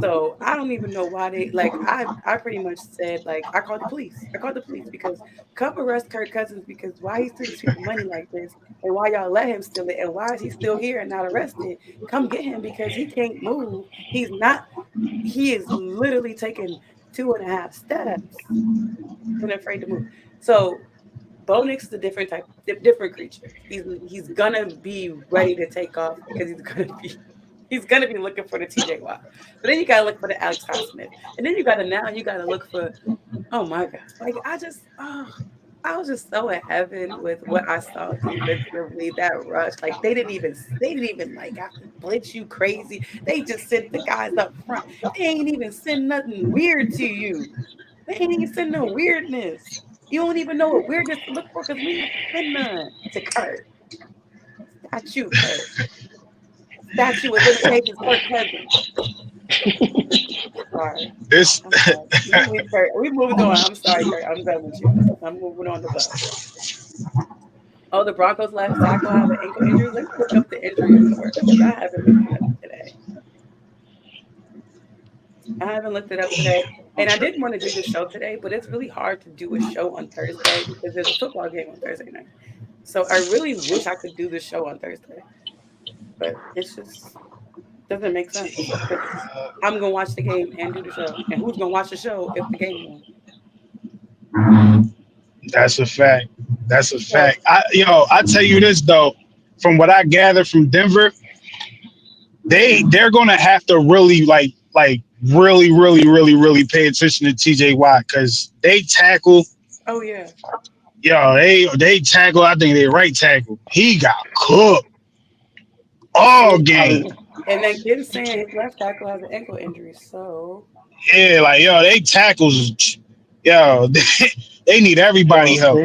So I don't even know why they like I pretty much said like I called the police. I called the police because come arrest Kirk Cousins because why he stealing people money like this and why y'all let him steal it and why is he still here and not arrested? Come get him because he can't move. He is literally taking 2.5 steps and afraid to move. So Bo Nix is a different type, different creature. He's gonna be ready to take off because he's gonna be looking for the TJ Watt. But then you gotta look for the Alex Highsmith, and then you gotta look for oh my gosh, like I was just so in heaven with what I saw defensively. That rush, like they didn't even like have to blitz you crazy. They just sent the guys up front. They ain't even send nothing weird to you. They ain't even send no weirdness. You don't even know what weirdness to look for because we have to send none to Kurt. Statue Kurt. Statue of limitations, Kurt Cousins. Sorry. This I'm sorry. We Kurt. We moved on. I'm sorry, Kurt. I'm done with you. I'm moving on to bus. Oh, the Broncos left tackle have an ankle injury. Let me look up the injury report because I haven't looked it up today. I haven't looked it up today. And I didn't want to do the show today, but it's really hard to do a show on Thursday because there's a football game on Thursday night. So I really wish I could do the show on Thursday, but it's just doesn't make sense because I'm gonna watch the game and do the show, and who's gonna watch the show if the game on? that's a fact. That's a So fact. I tell you this though, from what I gather from Denver, they're gonna have to really really pay attention to TJ Watt because they tackle. oh yeah, Yo, they tackle. I think they right tackle. He got cooked all game. and then Kim's saying his left tackle has an ankle injury. So Yeah, like yo, they tackles. Yo, they need everybody Yo, help.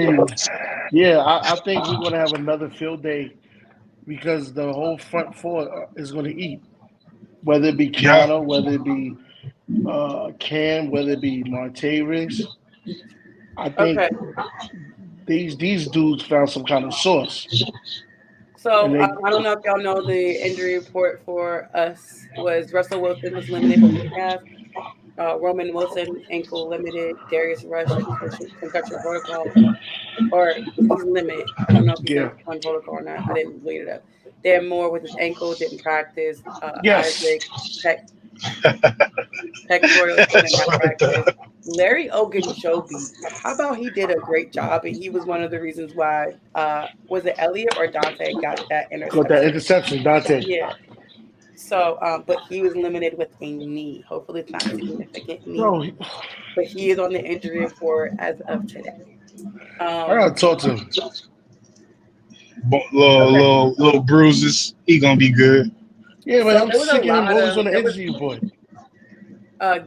yeah, I think we're gonna have another field day because the whole front four is gonna eat. Whether it be Yeah, Keanu, whether it be Cam, whether it be Martavis, I think okay, these dudes found some kind of sauce, and so they I don't know if y'all know the injury report for us was Russell Wilson was limited with the calf. Roman Wilson ankle limited. Darius Rush concussion protocol, or he's limited. I don't know if he's yeah, on protocol or not. I didn't read it up. Dan Moore with his ankle didn't practice. yes, Isaac pectoralis did not practice. Larry Ogunjobi, how about he did a great job and he was one of the reasons why was it Elliott or Dante got that got that interception? interception, Dante. Yeah. So, but he was limited with a knee. Hopefully, it's not significant knee, Bro, but he is on the injury report as of today. I Um, gotta talk to him. okay. little bruises. He gonna be good. Yeah, man, So I'm there was a sick of him lot always of on the there was interview report.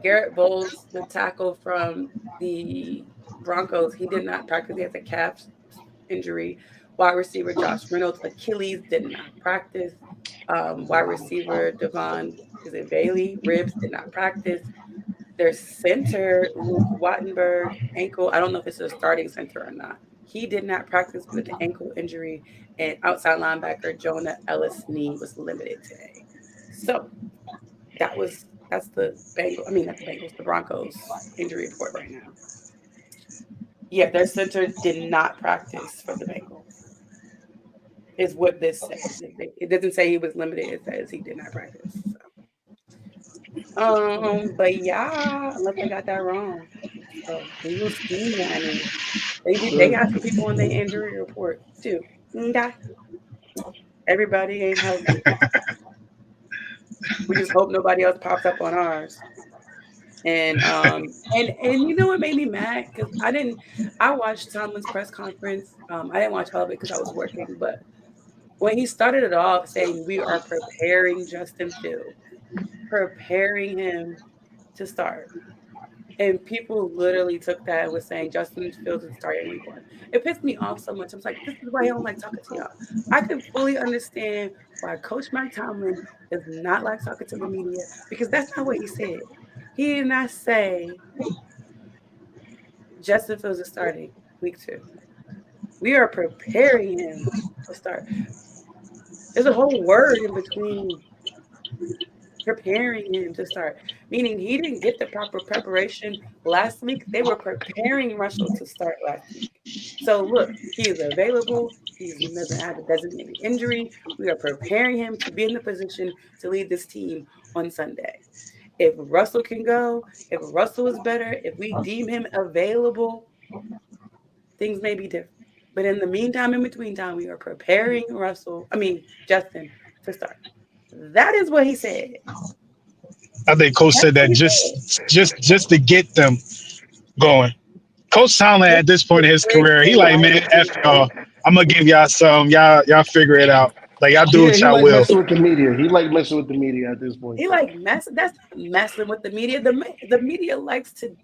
Garrett Bowles, the tackle from the Broncos. He did not practice. He has a calf injury. Wide receiver Josh Reynolds Achilles did not practice. Wide receiver Devon is it Bailey ribs did not practice. Their center Luke Wattenberg ankle. I don't know if it's a starting center or not. He did not practice with an ankle injury, and outside linebacker Jonah Ellis knee was limited today. So that's the Bengals. I mean, not the Bengals, the Broncos injury report right now. Yeah, their center did not practice for the Bengals. Is what this says. It doesn't say he was limited. It says he did not practice. So. But yeah, unless I got that wrong. So we will see, Manny. They Good. got some people on their injury report too. Okay. Everybody ain't healthy. We just hope nobody else pops up on ours. And you know what made me mad? Because I watched Tomlin's press conference. I didn't watch all of it because I was working, but when he started it off saying we are preparing Justin Fields, preparing him to start. And people literally took that and was saying Justin Fields is starting week one. It pissed me off so much. I was like, this is why I don't like talking to y'all. I can fully understand why Coach Mike Tomlin does not like talking to the media because that's not what he said. He did not say Justin Fields is starting week two. We are preparing him to start. There's a whole word in between preparing him to start, meaning he didn't get the proper preparation last week. They were preparing Russell to start last week. So look, he is available. He doesn't have a designated injury. We are preparing him to be in the position to lead this team on Sunday. If Russell can go, if Russell is better, if we deem him available, things may be different. But in the meantime, in between time, we are preparing Justin to start. That is what he said. I think Coach That's said what that he said. just to get them going. Coach Tomlin Just at this to point in his bring career, he the like, right man, F people. y'all. I'm gonna give y'all some. Y'all figure it out. Like y'all do Yeah, what he y'all like will. messing with the media. He like messing with the media at this point. He like mess. That's not messing with the media. The media likes to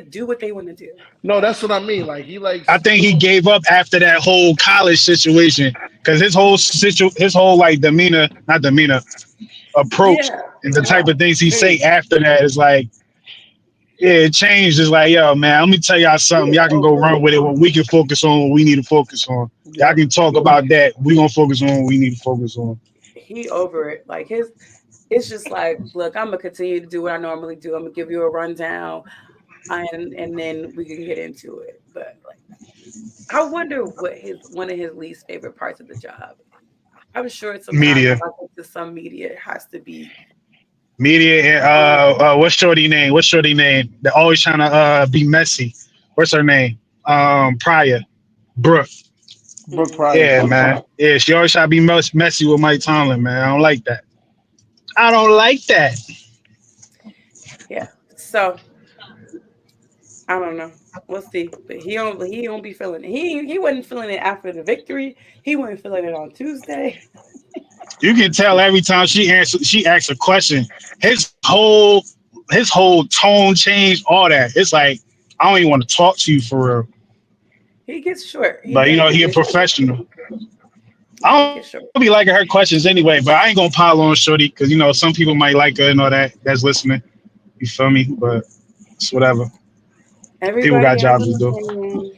do what they want to do. No, that's what I mean. Like he I likes. think he gave up after that whole college situation because his whole like demeanor, not demeanor, approach Yeah, and the type of things he say change. after that is like, yeah, it changed. It's like, yo, man, let me tell y'all something. Yeah, Y'all can go over run it. with it. When we can focus on what we need to focus on. Y'all Yep. can talk about that. We gonna focus on what we need to focus on. He over it. Like his, it's just like, look, I'm gonna continue to do what I normally do. I'm gonna give you a rundown, and then we can get into it. But like, I wonder what his one of his least favorite parts of the job. I'm sure somehow Media, talking to some media has to be. media, and what's Shorty name? What's Shorty name? They're always trying to be messy. What's her name? Pryor, Brooke. Brooke Mhm. Pryor. Yeah, man. Yeah, she always try to be messy with Mike Tomlin, man. I don't like that. I don't like that. Yeah. So I don't know. We'll see. But he don't be feeling it. He wasn't feeling it after the victory. He wasn't feeling it on Tuesday. You can tell every time she asks a question, his whole tone change, all that. It's like I don't even want to talk to you for real. He gets short. He But does. He he a gets short. professional. Yeah, I he don't be gets short. liking her questions anyway, but I ain't gonna pile on Shorty because some people might like her and all that that's listening. You feel me? But it's whatever. People got Everybody has jobs an to do. opinion.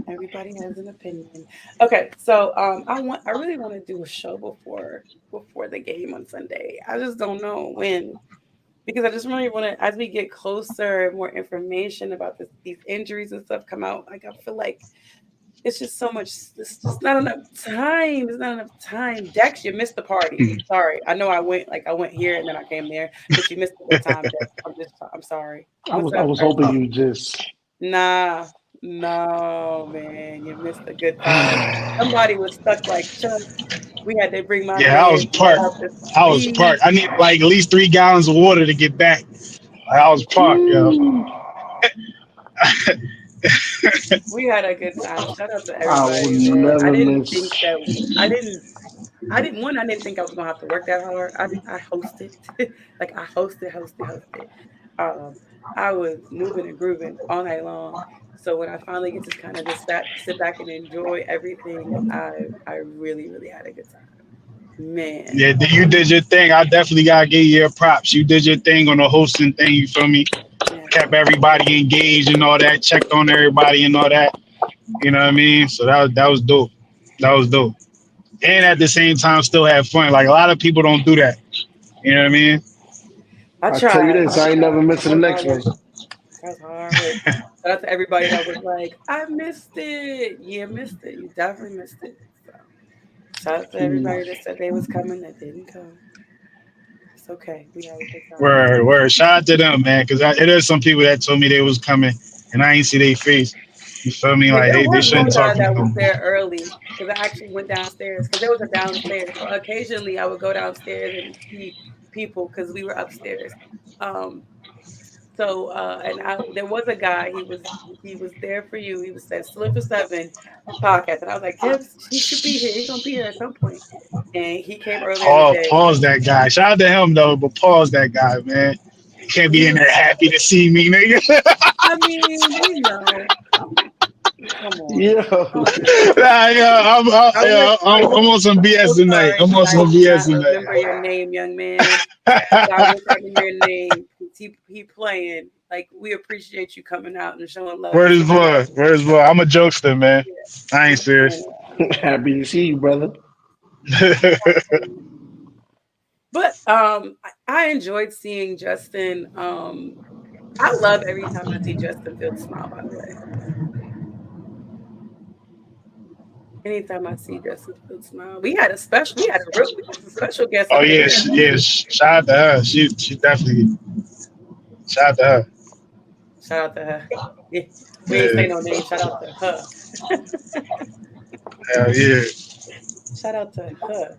Everybody has an opinion. Okay, so I really want to do a show before the game on Sunday. I just don't know when because I just really want to as we get closer, more information about these injuries and stuff come out. Like I feel like it's just so much. It's just not enough time. There's not enough time. Dex, you missed the party. Sorry, I know I went here and then I came there, but you missed a good time, Dex. I'm sorry. I What's was I up, was hoping Archie? you just. Nah, no, man, you missed a good time. Somebody was stuck like Chuck. We had to bring my Yeah, I man was parked. out to I was speed. parked. I need like at least 3 gallons of water to get back. I was parked, yo. Woo. We had a good time. Shout out to I will everybody, man. never miss. I didn't one, I didn't think I was gonna have to work that hard. I hosted. Like I hosted. Um, I was moving and grooving all night long. So when I finally get to kind of just sit back and enjoy everything, I really, really had a good time. Man. Yeah, you did your thing. I definitely gotta give you your props. You did your thing on the hosting thing. You feel me? Yeah. Kept everybody engaged and all that. Checked on everybody and all that. You know what I mean? So that was dope. That was dope. And at the same time, still have fun. Like a lot of people don't do that. You know what I mean? I I tell you tried. this, I ain't never missing That the was next hard one. work. That was hard work. Shout out to everybody that was like, I missed it. Yeah, missed it. You definitely missed it. So shout out to Mm. everybody that said they was coming that didn't come. It's okay. We had a good time. Word. Shout out to them, man. Because it is some people that told me they was coming, and I ain't see their face. You feel me? Yeah, Like there they was one shouldn't guy talk to me that no was more. there early because I actually went downstairs because there was a downstairs. So occasionally I would go downstairs and see people because we were upstairs. Um, So there was a guy, he was there for you. He was said Slip for Seven podcast. And I was like, Gibbs, he should be here. He's gonna be here at some point. And he came earlier in the day. Pause that guy. Shout out to him though, but pause that guy, man. He can't He be in was there happy to see me, nigga. I mean, come on. Yo. Don't do that. Nah, I'm on some I'm BS so tonight. sorry I'm on because I some do BS not tonight. remember your name, young man. But I wish I could hear your name. He playing. Like we appreciate you coming out and showing love Word and is support. blood. Word is blood. I'm a jokester, man. Yeah, I ain't I'm serious. saying it. Happy to see you, brother. But I enjoyed seeing Justin. I love every time I see Justin Fields smile. By the way, anytime I see Justin Fields smile, we had a special guest Oh up in yeah, here. yeah. Shout out to her. She definitely. Shout out to her. Shout out to her. Yeah, we ain't Yeah, say no name. Shout out to her. hell yeah. Shout out to her.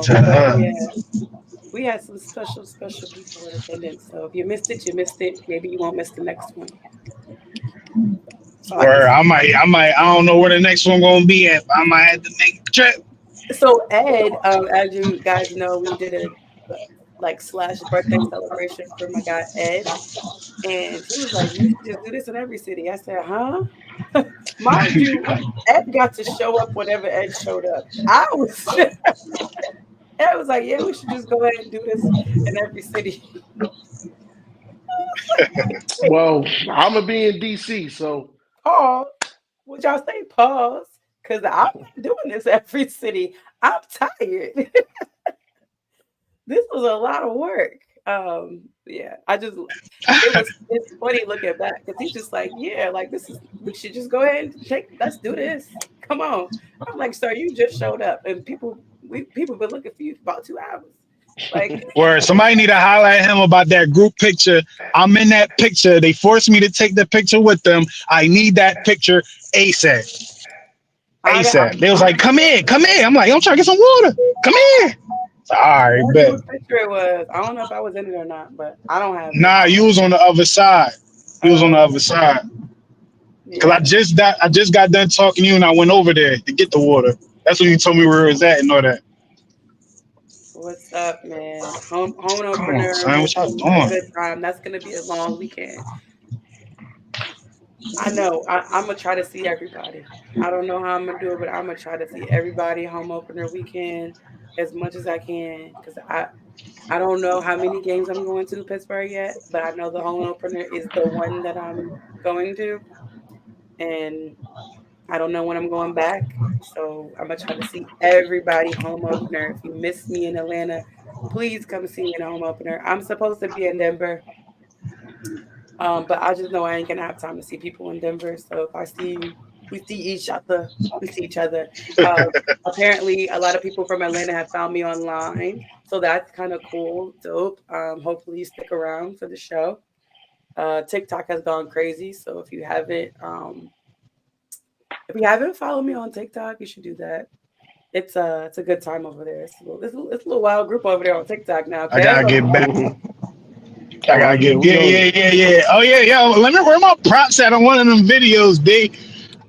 To But her. yeah, we had some special people in attendance. So if you missed it, you missed it. Maybe you won't miss the next one. That's all I can Where say. I don't know where the next one gonna be at. But I might have to make a trip. So Ed, as you guys know, we did a like slash birthday celebration for my guy Ed, and he was like, "You should just do this in every city." I said, "Huh?" Mind you, Ed got to show up whenever Ed showed up. I was, Ed was like, "Yeah, we should just go ahead and do this in every city." Wait, Well, I'm gonna be in DC, so pause. Would y'all say pause? Because I'm not doing this every city. I'm tired. This was a lot of work. Yeah, it's funny looking back because he's just like, yeah, like we should just go ahead and let's do this. Come on. I'm like, sir, you just showed up and people been looking for you for about 2 hours. Like, Where somebody need to highlight him about that group picture. I'm in that picture. They forced me to take the picture with them. I need that picture ASAP. ASAP. They was like, come in, come in. I'm like, I'm trying to get some water. Come in. All I right, wonder bet. whose picture it was. I don't know if I was in it or not, but I don't have it. Nah, you was on the other side. You was on the Uh, other side. Cause yeah. I just got done talking to you and I went over there to get the water. That's when you told me where it was at and all that. What's up, man? Home Come on, opener son. will What y'all be a doing? good time. That's gonna be a long weekend. I know. I'm gonna try to see everybody. I don't know how I'm gonna do it, but I'm gonna try to see everybody home opener weekend as much as I can because I don't know how many games I'm going to Pittsburgh yet, but I know the home opener is the one that I'm going to, and I don't know when I'm going back. So I'm gonna try to see everybody home opener. If you miss me in Atlanta, please come see me in a home opener. I'm supposed to be in Denver. But I just know I ain't gonna have time to see people in Denver. So if I see you, we see each other. We see each other. Uh, Apparently, a lot of people from Atlanta have found me online, so that's kind of cool, dope. Hopefully, you stick around for the show. TikTok has gone crazy, so if you haven't followed me on TikTok, you should do that. It's a good time over there. It's a little wild group over there on TikTok now. I Okay, gotta get back. I oh gotta yeah, get we on it. yeah. Oh yeah. Let me where my props at on one of them videos, D.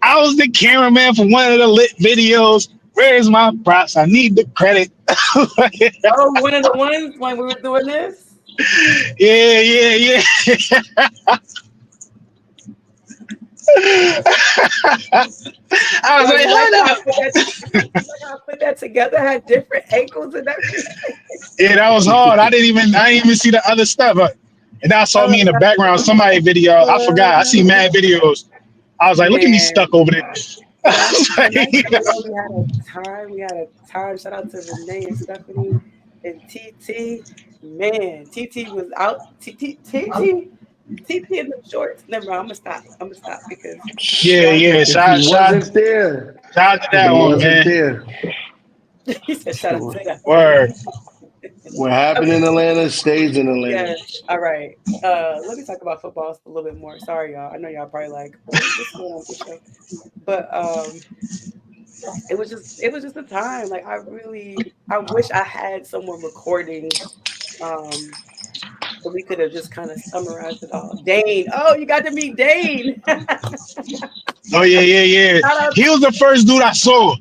I was the cameraman for one of the lit videos. Where's my props? I need the credit. oh, one of the ones when we were doing this. Yeah. I was Yo, like, you like hold how I up. put that? You like how I put that together? Had different angles and everything. Yeah, that was hard. I didn't even see the other stuff. And I I saw me love in the background, somebody video. I forgot. I see that. mad videos. I was like, look at me Man, stuck over there. when I tell y'all we had a time, we had a time. Shout out to Renee and Stephanie and TT. Man, TT was out. TT in the shorts. Never mind. I'm gonna stop because y'all. Yeah. If he wasn't there, Shout out to if that he one, wasn't man. there, He said, "Shout out to that one." Word. what happened in Atlanta stays in Atlanta. Yes. All right. Let me talk about football a little bit more. Sorry, y'all. I know y'all probably like, what's going on with this show? But it was just a time. Like I wish I had someone recording um So we could have just kind of summarized it all. Dane. Oh, you got to meet Dane. Oh yeah, yeah, yeah. Shout out. He was the first dude I saw.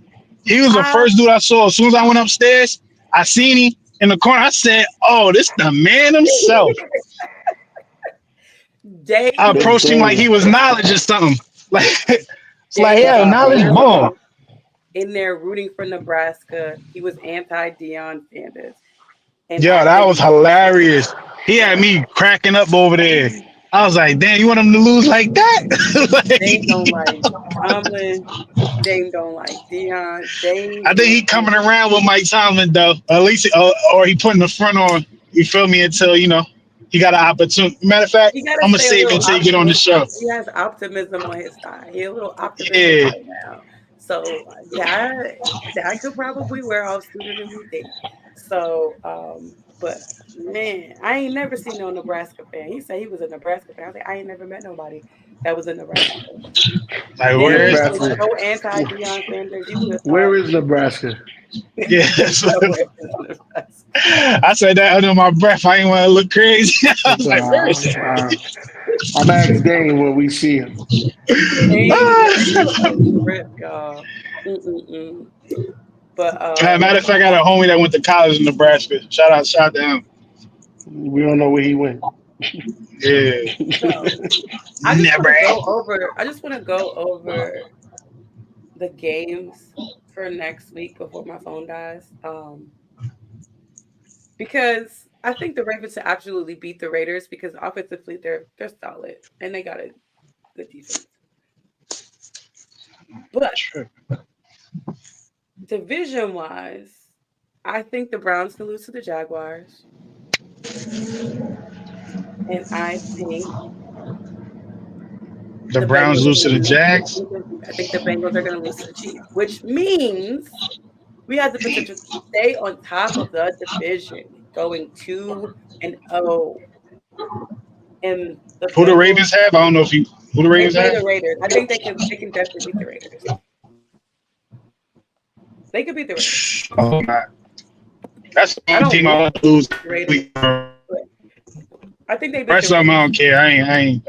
He was the I, first dude I saw. As soon as I went upstairs, I seen him in the corner. I said, "Oh, this the man himself." I Dane was Big approached him like Dane. he was knowledge or something. Like it's like, Dane yeah, was knowledge literally bomb. in there rooting for Nebraska. He was anti Deion Sanders. And Yeah, I that was didn't like hilarious. He had me cracking up over there. I was like, damn, you want him to lose like that? Dane don't Like, like Tomlin. Dane don't like Deion. Dane I think he is coming around with Mike Tomlin though. At least, or he putting the front on. You feel me? Until he got an opportunity. Matter of fact, he gotta I'm gonna stay a save it little until you get on the optimistic. show. He has optimism on his side. He's a little optimistic Yeah, right now. So that could probably wear off sooner than we think. So but man, I ain't never seen no Nebraska fan. He said he was a Nebraska fan. I was like, I ain't never met nobody that was a Nebraska fan. like Where where Dane is? is Nebraska? so anti Deion Sanders, you would have thought Where is Nebraska? Yeah, nowhere is Nebraska. I said that under my breath. I ain't want to look crazy. I was So, like, where is it? I'm asking Dane when we see him. Dane is Ah. a trip, y'all. Mm-mm-mm. But Matter of fact, I got a homie that went to college in Nebraska. Shout out to him. We don't know where he went. Yeah, so I just want never. to go over. I just want to go over the games for next week before my phone dies. Because I think the Ravens to absolutely beat the Raiders because offensively they're solid and they got a good defense. But division wise, I think the Browns can lose to the Jaguars, and I think The the Browns Bengals are lose going to to the lose. Jags. I think the Bengals are going to lose to the Chiefs, which means we have the potential to stay on top of the division, going 2-0. And the Who the Bengals, Ravens have? I don't know if you who the they Ravens play have. the Raiders. I think they can definitely beat the Raiders. They could beat the Raiders. Oh my, that's the I only don't team want I want to lose. the Raiders, but I think they beat the Rest of them I Raiders. don't care. I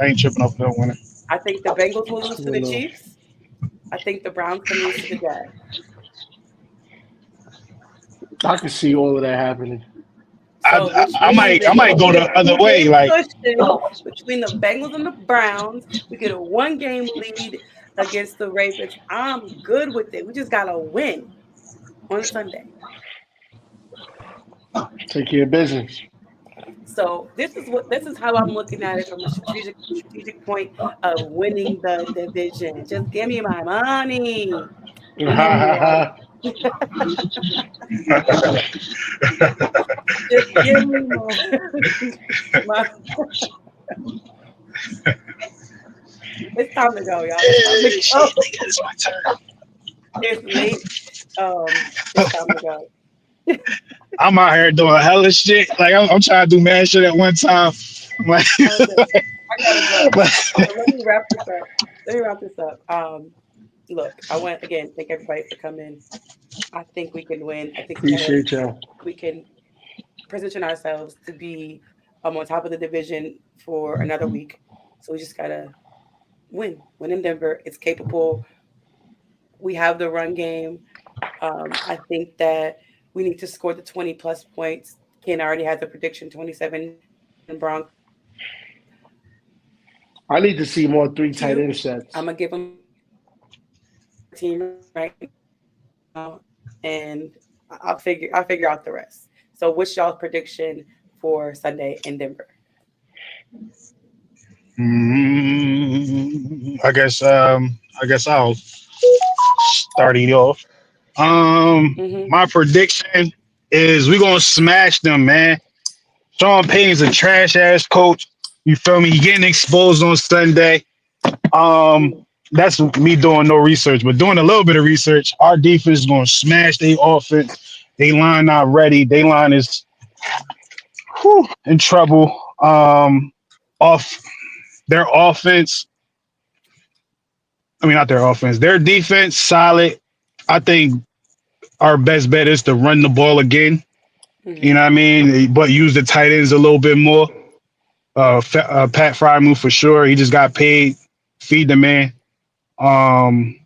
ain't tripping off the winner. I think the Bengals will lose to You the know. Chiefs. I think the Browns can lose to the Jags. I can see all of that happening. I, So, which I means might if I we might go the get other way. Like cushion between the Bengals and the Browns, we get a one-game lead against the Ravens. I'm good with it. We just gotta win on Sunday. Take care of business. So this is how I'm looking at it from a strategic point of winning the division. Just give me my money. Ha And then ha ha. just give me my it's time to go, y'all. It's time to shit, go. nigga, it's my turn. It's late. It's time to go. I'm out here doing hella shit. Like I'm trying to do mad shit at one time. I'm like, Okay. I gotta go. like, So let me wrap this up. Look, I want again thank everybody for coming. I think we can win. I think Appreciate y'all. we can position ourselves to be on top of the division for another week. So we just gotta win in Denver. It's capable. We have the run game. I think that we need to score the 20 plus points. Ken already has a prediction 27 Broncos. I need to see more three tight Two, end I'm sets. gonna give them team right now, and I'll figure out the rest. So, what's y'all's prediction for Sunday in Denver? I guess I'll start it off. Mm-hmm. My prediction is we gonna smash them, man. Sean Payton's a trash ass coach. You feel me? He getting exposed on Sunday. Um, that's me doing no research, but doing a little bit of research. Our defense is gonna smash their offense. They line not ready. They line is in trouble. Off their offense. I mean, not their offense. Their defense solid. I think our best bet is to run the ball again. You Mm-hmm. know what I mean? But use the tight ends a little bit more. Pat Frymuth for sure. He just got paid. Feed the man. Um,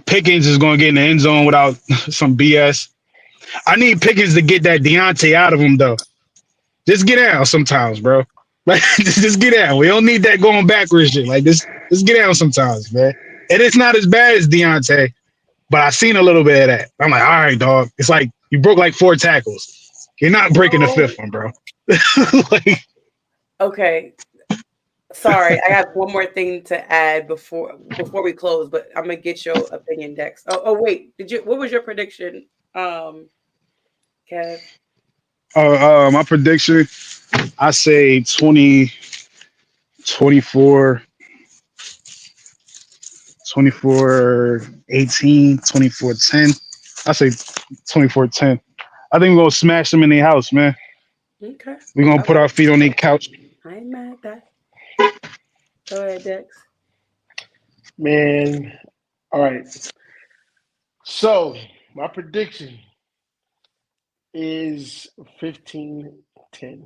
Pickens is going to get in the end zone without some BS. I need Pickens to get that Deontay out of him though. Just get down sometimes, bro. Like just get down. We don't need that going backwards shit. Like this, just get down sometimes, man. And it's not as bad as Deontay, but I seen a little bit of that. I'm like, all right, dog. It's like you broke like 4 tackles. You're not breaking the So fifth one, bro. Like, okay, sorry, I have one more thing to add before we close, but I'm gonna get your opinion, Dex. Wait, did you? What was your prediction, um, Kev? my prediction, I say 20, 24, 24, 18, 24, 10. I say 24-10. I think we're going to smash them in their house, man. Okay, We're going to put okay, our feet on their couch. I ain't mad at that. Go ahead, Dex. Man, all right. So my prediction is 15-10. 15-10.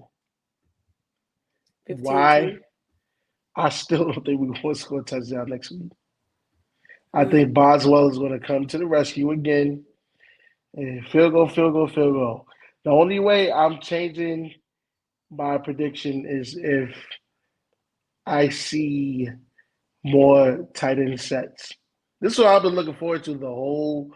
Why? I still don't think we're going to score a touchdown next week. I Mm, think Boswell is going to come to the rescue again. And field goal, field goal, field goal. The only way I'm changing my prediction is if I see more tight end sets. This is what I've been looking forward to the whole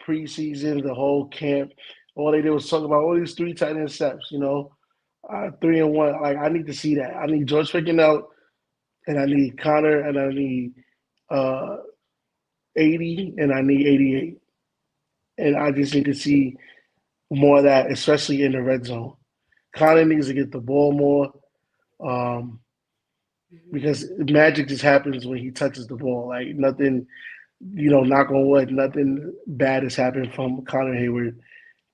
preseason, the whole camp. All they did was talk about all these 3 tight end sets, 3 and 1. Like, I need to see that. I need George picking out, and I need Connor, and I need uh, 80, and I need 88. And I just need to see more of that, especially in the red zone. Connor needs to get the ball more. Um, mhm, because magic just happens when he touches the ball. Like nothing, knock on wood, nothing bad has happened from Connor Hayward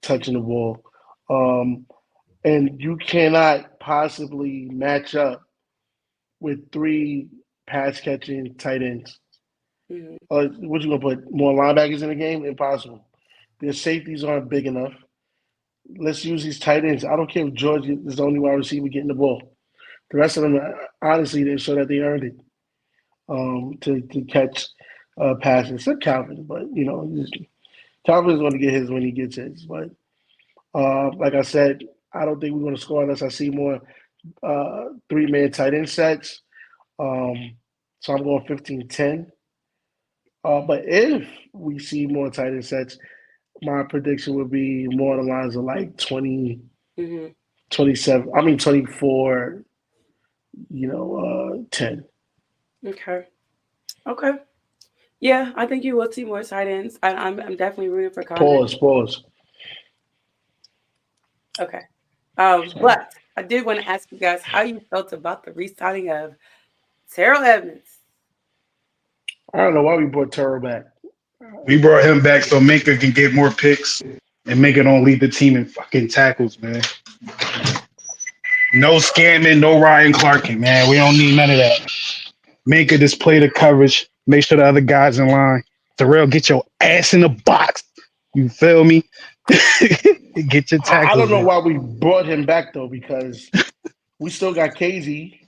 touching the ball. Um, and you cannot possibly match up with 3 pass catching tight ends. mhm, What you gonna put more linebackers in the game? Impossible. Their safeties aren't big enough. Let's use these tight ends. I don't care if George is the only wide receiver getting the ball. The rest of them, honestly, they show that they earned it. To catch passes. Except Calvin, but Calvin's going to get his when he gets his. But like I said, I don't think we're going to score unless I see more 3-man tight end sets. Um, so I'm going 15-10. But if we see more tight end sets, my prediction would be more on the lines of like 20, mhm. 27. I mean 24. 10. Okay, okay. Yeah, I think you will see more tight ends. I'm definitely rooting for Connor. Pause. Pause. Okay. Sorry. But I did want to ask you guys how you felt about the re-signing of Terrell Evans. I don't know why we brought Turo back. We brought him back so Minka can get more picks and Minka don't lead the team in fucking tackles, man. No scamming, no Ryan Clarking, man. We don't need none of that. Minka just play the coverage, make sure the other guys in line. Terrell, get your ass in the box. You feel me? Get your I don't tackles know in. why we brought him back though, because we still got KZ.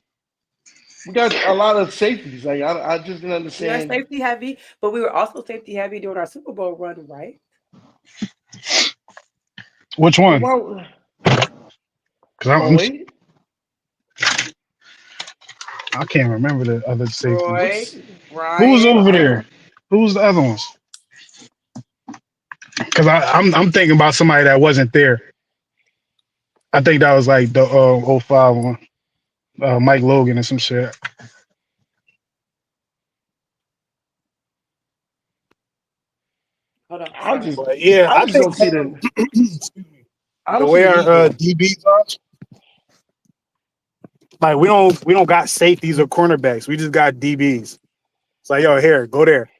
We got a lot of safeties. Like I just didn't We are understand. safety heavy, but we were also safety heavy during our Super Bowl run, right? Which But one? why? Because Oh wait, I can't remember the other safeties. Roy, what's? Who's Ryan. over there? Who's the other ones? Because I'm thinking about somebody that wasn't there. I think that was like the '05 one, Mike Logan or some shit. Hold on, I sorry. just But yeah, I I just think don't see the I the don't see way the our need for him. DBs are, like we don't got safeties or cornerbacks. We just got DBs. It's like, yo, here, go there.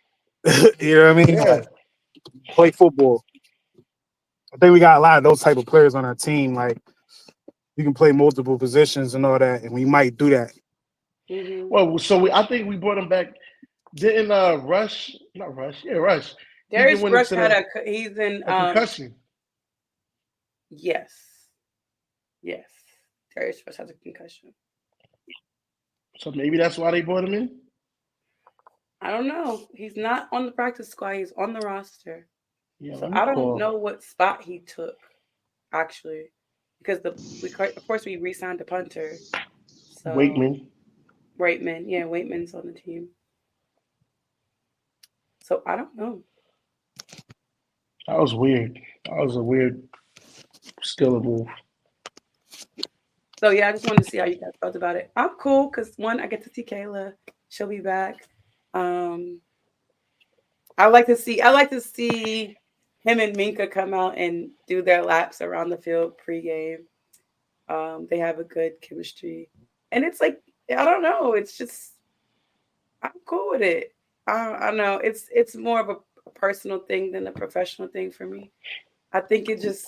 You know what I mean? Yeah. Like, play football. I think we got a lot of those type of players on our team. Like, you can play multiple positions and all that, and we might do that. Hmm. Well, so I think we brought him back. Didn't Rush? Not Rush. Yeah, Rush. He Darius just went Rush into had the he's in a concussion. yes. Yes. Darius Rush has a concussion. So maybe that's why they brought him in. I don't know. He's not on the practice squad. He's on the roster. Yeah, So let me I don't call know what spot he took actually, because of course we re-signed the punter. So Wakeman. Waitman, yeah, Waitman's on the team. So I don't know. That was weird. That was a weird skill move. So yeah, I just wanted to see how you guys felt about it. I'm cool because one, I get to see Kayla. She'll be back. Um, I like to see him and Minka come out and do their laps around the field pregame. They have a good chemistry, and it's like I don't know. It's just I'm cool with it. I don't know. It's more of a personal thing than a professional thing for me. I think it just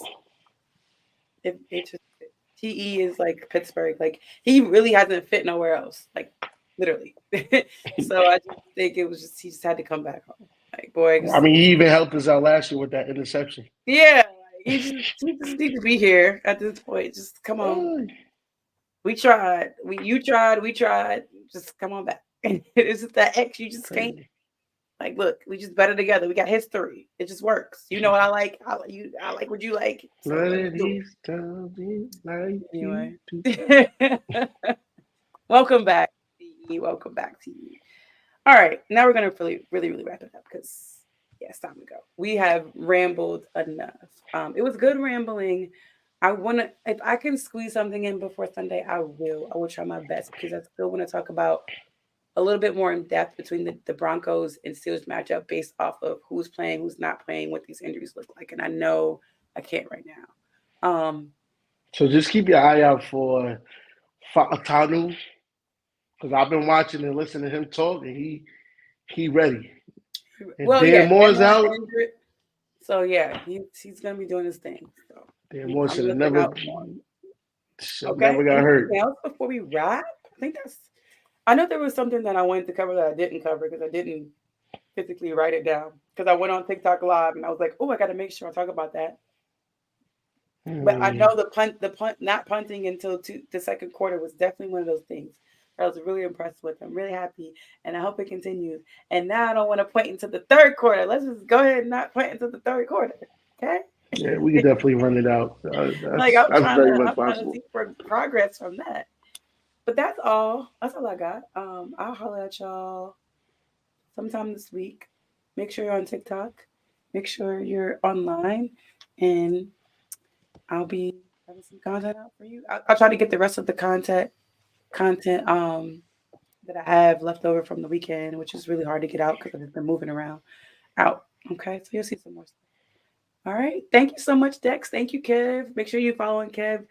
TE is like Pittsburgh. Like he really hasn't fit nowhere else. Like literally. So I just think it was just he just had to come back home. Like boy, I just mean, he even helped us out last year with that interception. yeah. Like, he just need to be here at this point. Just come on. We tried. You tried. We tried. Just come on back. It's just that X. You just can't. Crazy. Like, look, we just better together. We got history. It just works. You know what I like. I like what you like. So Let let's it do ease down me like you do. it. Anyway, welcome back, TE. Welcome back, TE. All right, now we're gonna really wrap it up because yeah, it's time to go. We have rambled enough. It was good rambling. I wanna if I can squeeze something in before Sunday, I will. I will try my best because I still want to talk about a little bit more in depth between the Broncos and Steelers matchup based off of who's playing, who's not playing, what these injuries look like. And I know I can't right now. So just keep your eye out for Tanu because I've been watching and listening to him talk, and he ready. And Well, yeah, Dan Moore's Denmark out. injured. So yeah, he's gonna be doing his thing. So Dan Moore I'm should have looking never out for him. should Okay. never got Anything hurt. else before we wrap? I think that's. I know there was something that I wanted to cover that I didn't cover because I didn't physically write it down because I went on TikTok live and I was like, oh, I got to make sure I talk about that. But I Hmm. know the punt, not punting until the second quarter was definitely one of those things. I was really impressed with. I'm really happy, and I hope it continues. And now I don't want to point into the third quarter. Let's just go ahead and not point into the third quarter, okay? Yeah, we could definitely run it out. Like That's very much I'm trying to possible. see progress from that. But that's all. That's all I got. I'll holler at y'all sometime this week. Make sure you're on TikTok. Make sure you're online, and I'll be having some content out for you. I'll try to get the rest of the content that I have left over from the weekend, which is really hard to get out because I've just been moving around out. Okay, so you'll see some more stuff. All right, thank you so much, Dex. Thank you, Kev. Make sure you following Kev,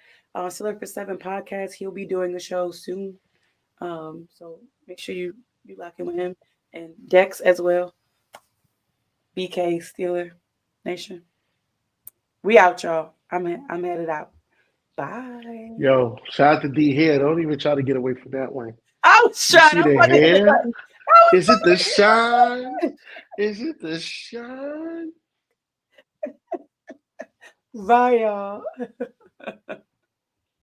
Siller for Seven podcast. He'll be doing a show soon. So make sure you lock in with him and Dex as well. BK Steeler Nation. We out, y'all. I'm headed out. Bye. Yo, shout out to D here. Don't even try to get away from that one. I was You trying. see I was the about to hit the hair? button. I was Is it about the to hit the shine? button. Is it the shine? Bye, y'all.